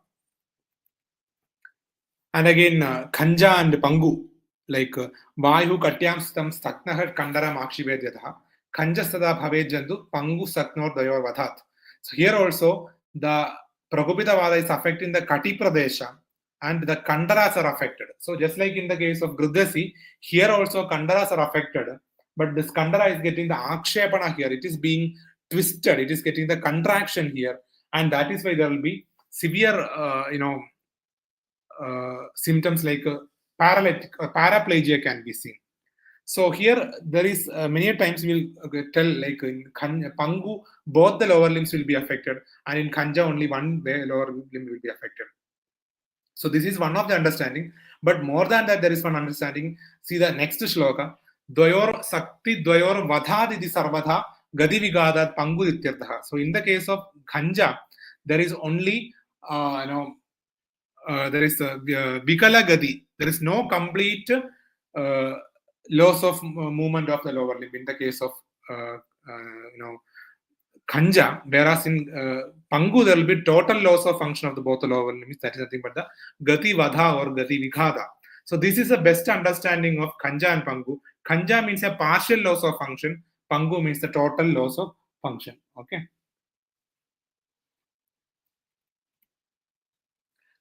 A: And again, Khanja and Pangu. Like Vayu Katyam Stam Staknahar Kandara Makshivedyatha, Kanjastada Bhavejandu, Pangu Saknor Dayor Vadhat. So here also the Pragupita Vada is affecting the Kati Pradesha and the Kandaras are affected. So just like in the case of Gridhrasi, here also Kandaras are affected, but this Kandara is getting the Akshepana here. It is being twisted, it is getting the contraction here, and that is why there will be severe symptoms like paralytic or paraplegia can be seen. So here there is many times we'll tell like in Pangu both the lower limbs will be affected, and in Khanja only one lower limb will be affected. So this is one of the understanding, but more than that there is one understanding. See the next shloka, Dvayor Sakti Dvayor Vadhadidi Sarvadha Gadi Vigadat Pangu Ityartha. So in the case of Khanja, there is only there is Vikala Gadi. There is no complete loss of movement of the lower limb in the case of Khanja, whereas in Pangu there will be total loss of function of both the lower limbs. That is nothing but the Gati Vadha or Gati Vighada. So this is the best understanding of Khanja and Pangu. Khanja means a partial loss of function. Pangu means the total loss of function. Okay.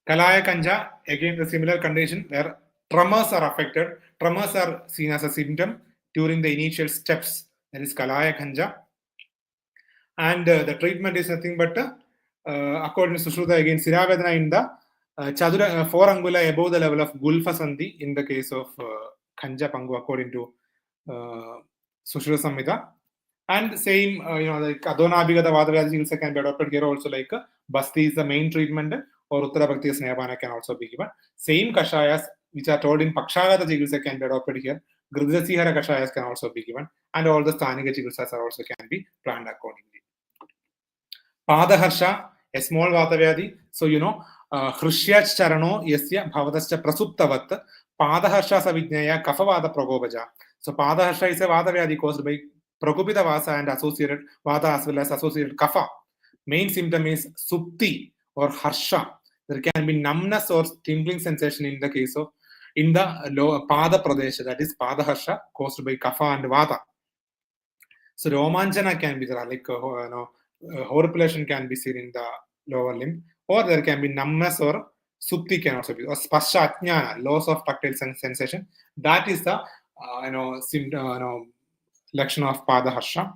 A: Kalaya Kanja, again the similar condition where tremors are affected. Tremors are seen as a symptom during the initial steps. That is Kalaya Kanja. And the treatment is nothing but, according to Sushruta, again, Siravedana in the Chadura 4 angula above the level of Gulfa Sandhi in the case of Kanja Pangu, according to Sushruta Samhita. And same, like Adonabhigata Vatavyadhi can be adopted here also, like Basti is the main treatment, or Uttara Bhakti Snayabana can also be given. Same Kashayas which are told in Pakshaghata Chikitsa can be adopted here. Gridhrasi Kashayas can also be given, and all the Sthanika Chikitsas are also can be planned accordingly. Padaharsha, a small Vatavyadhi. So, Hrishyach Charano, Yasya, Bhavatascha Prasuptavat, Padaharsha Savijnaya, Kaphavruta Progobaja. So, Padaharsha is a Vatavyadhi caused by Prokupita Vasa and associated Vata as well as associated Kapha. Main symptom is Supti or Harsha. There can be numbness or tingling sensation in the case of in the lower Pada Pradesha, that is Padaharsha, caused by Kapha and Vata. So, Romanjana can be there, like horripilation can be seen in the lower limb, or there can be numbness or supti can also be, or spasha ajnana, loss of tactile sensation. That is the symptom, lakshan of pada harsha.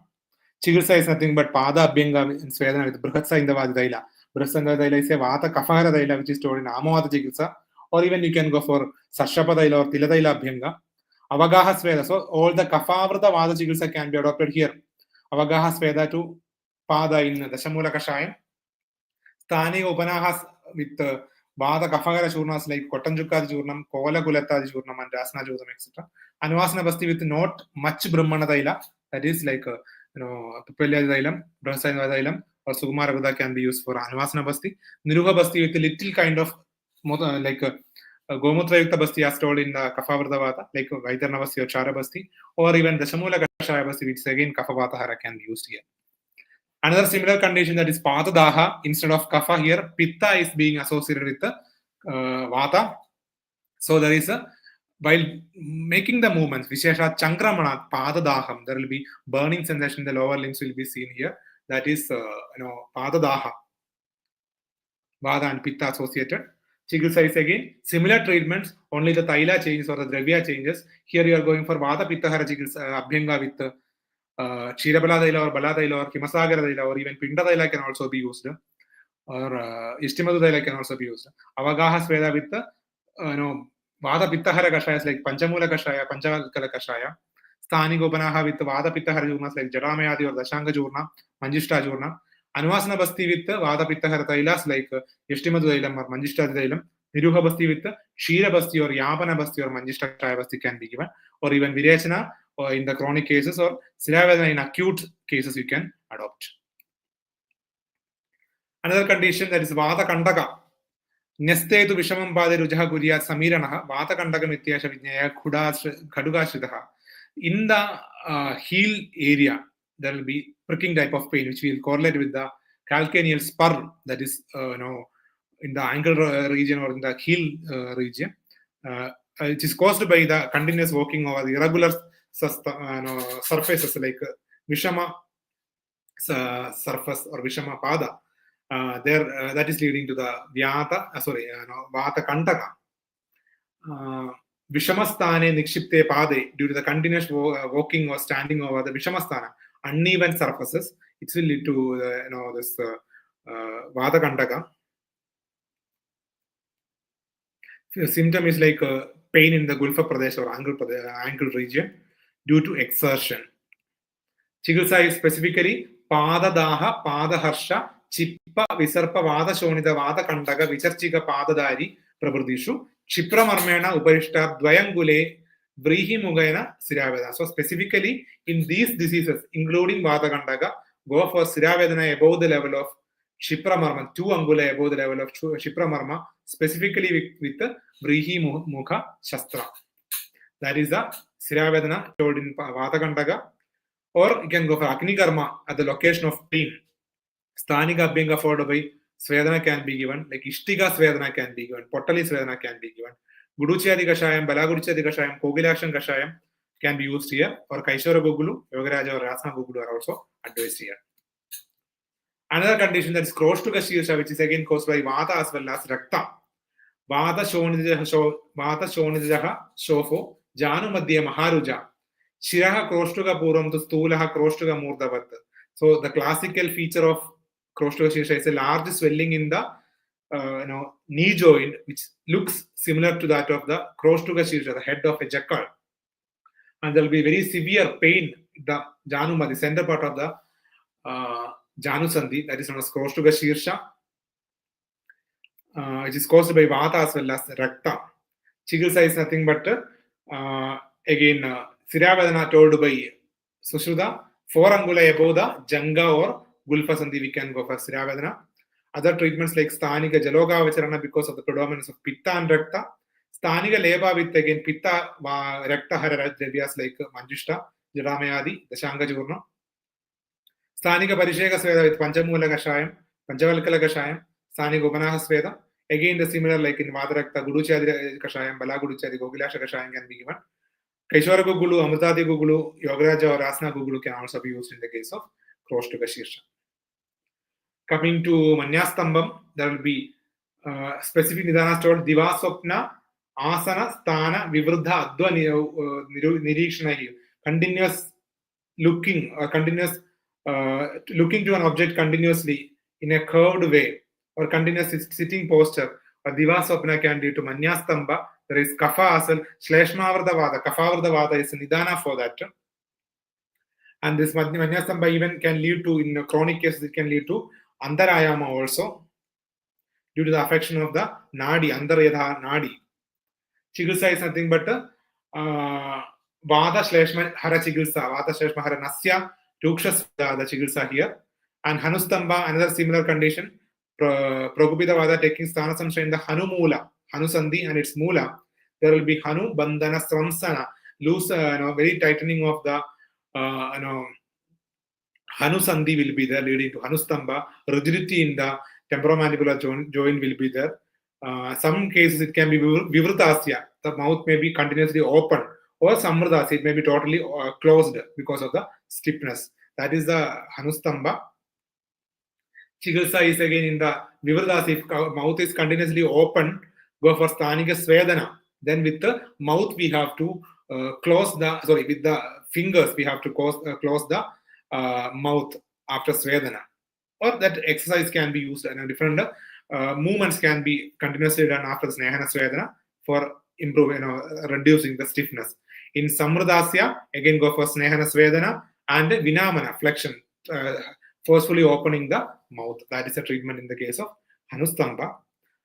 A: Chikitsa is nothing but pada abhyanga in Svedana with Brihatsa in the Vadaila. Brihatsa in the Vadaila is a Vata Kafara Daila, which is stored in Amavata Chikitsa, or even you can go for Sarshapa Daila or Tiladaila Abhyanga. Avagaha Sveda. So all the Kaphavruta Vata Chikitsa can be adopted here. Avagaha Sveda to Pada in the Shamula Kashayam. Stani Upanahas with Vata Kafagara Churnas like Kotanjuka Jurnam, Kola Kulata Jurnam, and Rasna Jurnam, etc. Anvasana Basti with not much Brahmana Daila, that is like Tupelya Dailam, Brahasana Dailam, or Sukumara Buddha can be used for Anvasana Basti. Niruga Basti with a little kind of like Gomutra Yukta Basti as told in the Kaphavruta Vata, like Vaitarna Basti or Chara Basti, or even the Shamula Kashaya Basti, which again Kaphavata Hara can be used here. Another similar condition, that is Patadaha, instead of Kapha here, Pitta is being associated with the Vata. So there is a, while making the movements, Vishesha Chankramana, Padadaham, there will be burning sensation in the lower limbs will be seen here. That is, Padadaha, Vata and Pitta associated. Chikitsa is again similar treatments, only the Thaila changes or the Dravya changes. Here you are going for Vata Pitta Hara Chikitsa, Abhyanga with Chirabala Daila or Bala Daila or Himasagara Daila or even Pinda Daila can also be used, or Ishtimadu Daila can also be used. Avagaha Sveda with Vata Pittahara Kashayas like Panchamula Kashaya, Panchalkala Kashaya. Stani Gopanaha with Vata Pittahara Jurnas like Jaramayadi or Dashanga Jurna, Manjishta Jurna. Anvasana Basti with Vata Pittahara Tailas like Ishtimadu Dailam or Manjishta Dailam. Niruha Basti with Shira Basti or Yapana Basti or Manjishta Basti can be given, or even Virechana, or in the chronic cases, or Siravedana in acute cases you can adopt. Another condition, that is Vata Kandaka. Neste to Vishamam Bade Rujaha Guriya Samiranaha, Vata Kandaka Mityasha Vinyaya Khadugashridaha. In the heel area, there will be pricking type of pain, which will correlate with the calcaneal spur, that is, in the ankle region or in the heel region. It is caused by the continuous walking over the irregular surfaces like Vishama surface or Vishama Pada. That is leading to the Vata Kantaka. Vishamastane Nikshipte Pade, due to the continuous walking or standing over the Vishamastana, uneven surfaces, it will lead to this Vata Kantaka. The symptom is like pain in the Gulfa Pradesh or ankle region due to exertion. Chikitsa is specifically Padadaha, Padaharsha, Chippa, Visarpa, Vada Shonida, Vada Kantaka, Vicharchika, Padadari, Prabhudishu, Chipra Marmena, Uparishta, Dvayangule, Vrihi Mugayana, Siravedana. So specifically in these diseases, including Vata Kantaka, go for Siravedana above the level of Shipra Marma, 2 angula above the level of Shipra Marma, specifically with the Vrihi Mukha Shastra. That is the Siravedana told in Vata Kantaka. Or you can go for Agni Karma at the location of pain. Sthanika being afforded by Svedana can be given, like Ishtika Svedana can be given, Potali Svedana can be given. Guduchadi Kashayam, Balaguduchadi Kashayam, Kogilakshan Kashayam can be used here, or Kaishora Gugulu, Yogaraja or Rasana Gugulu are also advised here. Another condition, that is Kroshtuka Shirsha, which is again caused by Vata as well as Rakta. Vata Shonijaha Shofo, Janu Madhya Maharuja, Shiraha Kroshtuga Puram to Stulaha Kroshtuga Murdavat. So the classical feature of Kroshtuga Shirsha is a large swelling in the knee joint, which looks similar to that of the Kroshtuga Shirsha, the head of a jackal. And there will be very severe pain, the Januma, the center part of the Janu Sandhi, that is known as Kroshtuga Shirsha. It is caused by Vata as well as Rakta. Chikitsa is nothing but, again, Siravadana told by Sushruta, 4 angula above the Janga or Gulfa Sandhi, we can go for Siravadana. Other treatments like Sthanika Jaloga Vicharana because of the predominance of Pitta and Rakta. Sthanika Leba with again Pitta, Rakta Hara Devyas like Manjushta, Jadamayadi, the Shanga Jurna. Sthanika Parisheka Sveda with Panchamula Kashayam, Panchavalkala Kashayam, Sthanika Upanaha Sveda. Again, the similar like in Vadarakta, Guruchadi Kashayam, Bala Guruchadi, Gogilasha Kashayam can be given. Kaishwara Gugulu, Amritadi Gugulu, Yogaraja or Asna Gugulu can also be used in the case of Kroshtuga Shirsha. Coming to Manyastambam, there will be specific Nidana told Divasopna, Asana, Sthana, Vivruddha, Adva Nirikshana, continuous looking or continuous looking to an object continuously in a curved way or continuous sitting posture or Divasopna can lead to Manyastamba. There is Kapha as well, Shleshmavarda Vata. Kaphavruta Vata is a Nidana for that. And this Manyastamba even can lead to, in chronic cases, it can lead to Andarayama also due to the affection of the Nadi, Andaryadha Nadi. Chikitsa is nothing but Vata Shleshma Hara Chikitsa, Vata Shleshma Hara Nasya, Tukshas the Chikitsa here. And Hanustamba, another similar condition, Progupita Vata taking Sthana Samshaya in the Hanumula, Hanusandhi and its Mula. There will be Hanu Bandhana Sramsana, loose, very tightening of the Hanusandhi will be there, leading to Hanustamba. Rigidity in the temporomandibular joint will be there. Some cases it can be Vivrutasya, the mouth may be continuously open, or Samurdasya, it may be totally closed because of the stiffness. That is the Hanustamba. Chikitsa is again in the Vivrutasya, if mouth is continuously open, go for Sthanika Svedana. Then with the mouth we have to close the, with the fingers we have to close the mouth after Svedana. Or that exercise can be used and different movements can be continuously done after Snehana Svedana for improving, reducing the stiffness. In Samurdasya, again go for Snehana Svedana and Vinamana, flexion, forcefully opening the mouth. That is a treatment in the case of Hanustamba.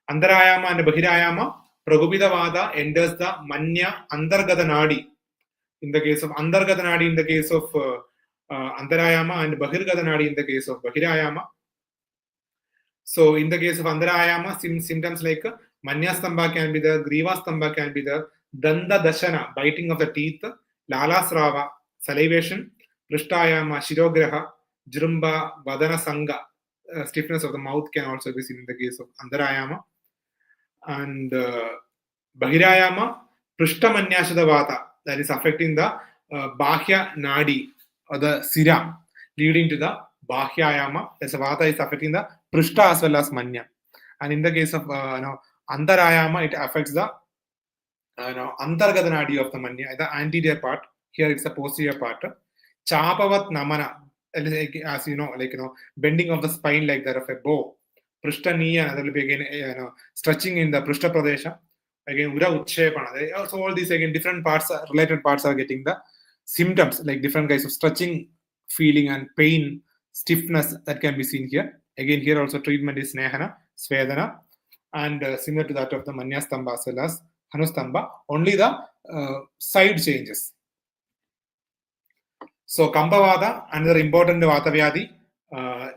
A: Andarayama and Bahirayama, Pragupita Vata enters the Manya Andargata Nadi. In the case of Andargata Nadi, in the case of Andarayama, and Bahirgata Nadi in the case of Bahirayama. So in the case of Andarayama, symptoms like Manyastamba can be there, Grivastamba can be there, Danda Dashana, biting of the teeth, Lalasrava, salivation, Prishtayama, Shirograha, Jrumba, Vadana Sanga, stiffness of the mouth can also be seen in the case of Andarayama. And Bahirayama, Prishtamanyashada Vata, that is affecting the Bahya Nadi or the Sira, leading to the Bahyayama. That's Vata is affecting the Prishta as well as Manya. And in the case of Andarayama, it affects the Antargata Nadi of the Manya, the anterior part. Here it's the posterior part. Chapavat Namana, as bending of the spine like that of a bow. Prishtaniya, that will be again stretching in the Prishta Pradesha. Again, Ura Utshepana. Also, all these again different parts, related parts are getting the symptoms, like different kinds of stretching, feeling, and pain, stiffness that can be seen here. Again, here also treatment is Snehana, Svedana, and similar to that of the Manyastamba as well as Hanustamba, only the side changes. So, Kambhavada, another important Vatavyadhi,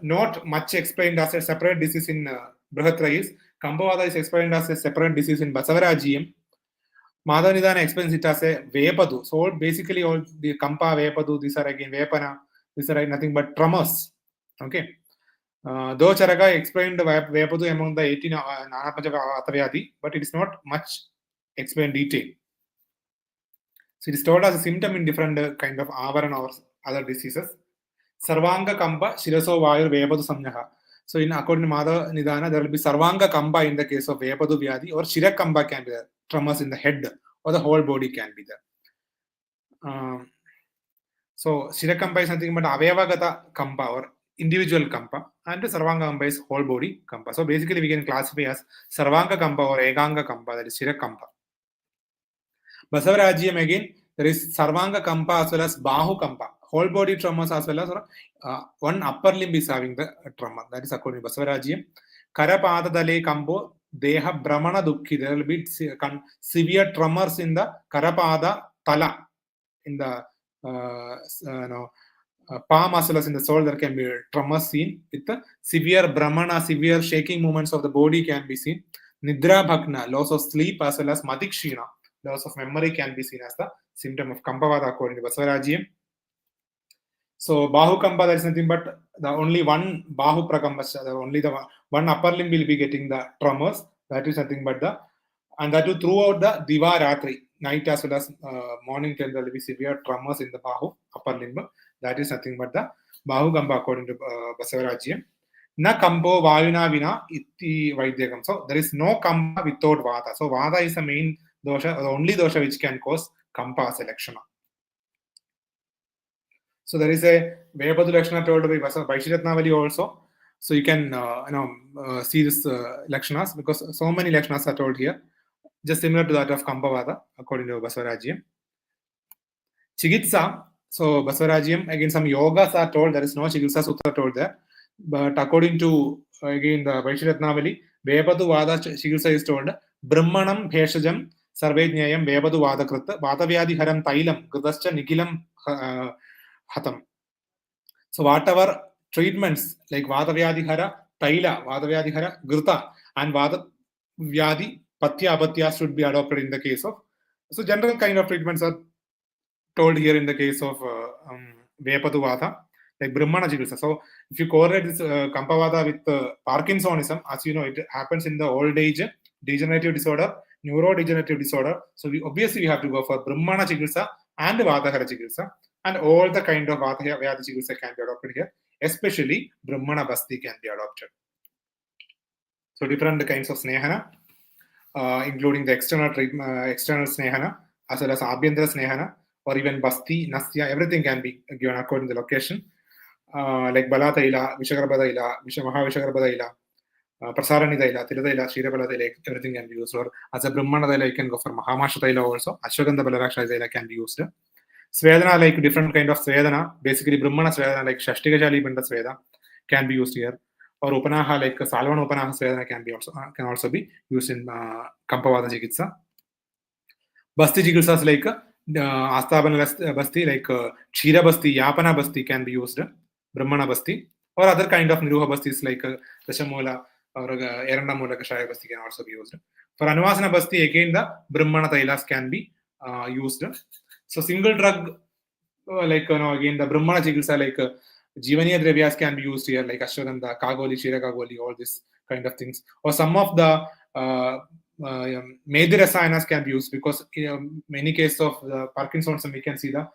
A: not much explained as a separate disease in Brihatraya is Kambhavada is explained as a separate disease in Basavarajiyam. Madhavanidana explains it as a Vepadu. So basically all the Kampa, Vepadu, these are again Vepana, these are nothing but tremors. Okay. Though Charaka explained the Vepadu among the 18 Nanapancha, but it is not much explained detail. So it is told as a symptom in different kind of Avarana or other diseases. Sarvanga Kampa, Shiraso Vayu Vepadu Samnyaha. So in according to Mother Nidana, there will be Sarvanga Kamba in the case of Vatavyadhi, or Shirakamba can be there. Tremors in the head or the whole body can be there. So Shirakamba is something but Avayavagata Kamba or individual Kampa, and Sarvanga Kamba is whole body Kampa. So basically we can classify as Sarvanga Kampa or Eganga Kampa, that is Shirakamba. Basavarajyam again, there is Sarvanga Kampa as well as Bahu Kampa. Whole body tremors as well as one upper limb is having the tremor. That is according to Basavarajyam. Karapada Dale Kambo, Deha Brahmana Dukhi. There will be severe tremors in the Karapada Tala, in the palm as well as in the soul. There can be tremors seen with the severe Brahmana, severe shaking movements of the body can be seen. Nidra Bhagna, loss of sleep as well as Madikshina, loss of memory can be seen as the symptom of Kampavada according to Basavarajyam. So Bahu Kampa, that is nothing but the only one Bahu Prakambasha, only the one upper limb will be getting the tremors. That is nothing but the, and that too throughout the Diva Ratri, night as well as morning time, there will be severe tremors in the Bahu, upper limb. That is nothing but the Bahu Kampa according to Basavarajyam. Na Kampo Vayuna Vina Iti Vaidyakam. So there is no Kampa without Vata. So Vata is the main dosha, the only dosha which can cause Kampa selection. So there is a Vayapadu Lakshana told by Vaishiratnavali also. So you can see this Lakshanas, because so many Lakshanas are told here, just similar to that of Kampavada according to Basavarajyam. Chikitsa, so Basavarajyam, again some yogas are told, there is no Chikitsa Sutra told there. But according to again the Vaishiratnavali, Vayapadu Vada Chikitsa is told Brahmanam Bheshajam Sarvejnayam Vayapadu Vada Krita Vatavyadhi Haram Tailam Gridhascha Nikilam Hatam. So whatever treatments like Vatavyadhi Hara, Taila, Vatavyadhi Hara, Grita, and Vatavyadhi Patya Apatya should be adopted in the case of. So general kind of treatments are told here in the case of Vayapadu Vata, like Brahmana Chikitsa. So if you correlate this Kampavada with Parkinsonism, as you know, it happens in the old age, degenerative disorder, neurodegenerative disorder. So obviously we have to go for Brahmana Chikitsa and Vatahara Chikitsa, and all the kind of Vatayadhi Chikitsa can be adopted here, especially Brahmana Basti can be adopted. So different kinds of Snehana, including the external treatment, external Snehana, as well as Abhyantara Snehana, or even Basti, Nasya, everything can be given according to the location. Like Balataila, Vishagarbadaila, Mahavishagarbadaila, Prasarani Daila, Tiladaila, Shirabala, everything can be used. Or as a Brahmana Daila, you can go for Mahamasha Daila also. Ashwagandha Balaraksha Daila can be used. Svedana, like different kind of Svedana, basically Brahmana Svedana, like Shashtigajali Banda Sveda, can be used here. Or Upanaha, like Salvan Upanaha Svedana, can also be used in Kampavada Chikitsa. Basti Chikitsas like Astabana Basti, like Kshira Basti, Yapana Basti can be used. Brahmana Basti, or other kind of Niruha Bastis like Dashamola or Erandamola Kashaya Basti can also be used. For Anuvasana Basti, again the Brahmana Tailas can be used. So single drug, like again the Brahmana Chikitsa, like Jivaniya Dravyas can be used here, like Ashwagandha, Kagoli, Shira Kagoli, all this kind of things. Or some of the Medhi Rasayanas can be used, because in many cases of the Parkinson's, we can see the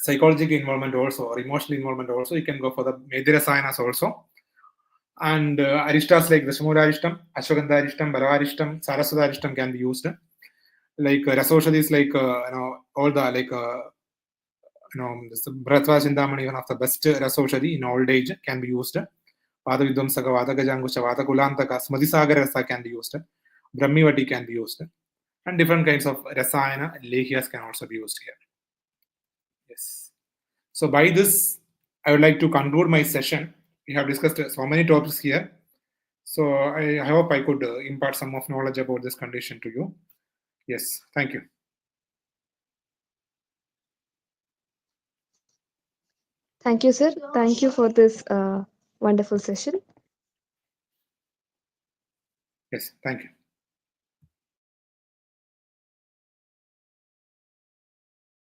A: psychological involvement also, or emotional involvement also. You can go for the Medhi Rasayanas also. And Arishtas like Dashamura Arishtam, Ashwagandha Arishtam, Bharava Arishtam, Saraswata Arishtam can be used. Like Rasoshadis, like all the like this Bhratva Chintamani, one of the best Rasoshadi in old age, can be used. Vata Vidvamsaka, Vata Gajangusha, Vata Kulantaka, Smadhisagar Rasa can be used. Brahmivati can be used. And different kinds of Rasayana, Lehias can also be used here. Yes. So by this, I would like to conclude my session. We have discussed so many topics here. So I hope I could impart some of knowledge about this condition to you. Yes, thank you.
B: Thank you, sir. Thank you for this wonderful session.
A: Yes, thank you.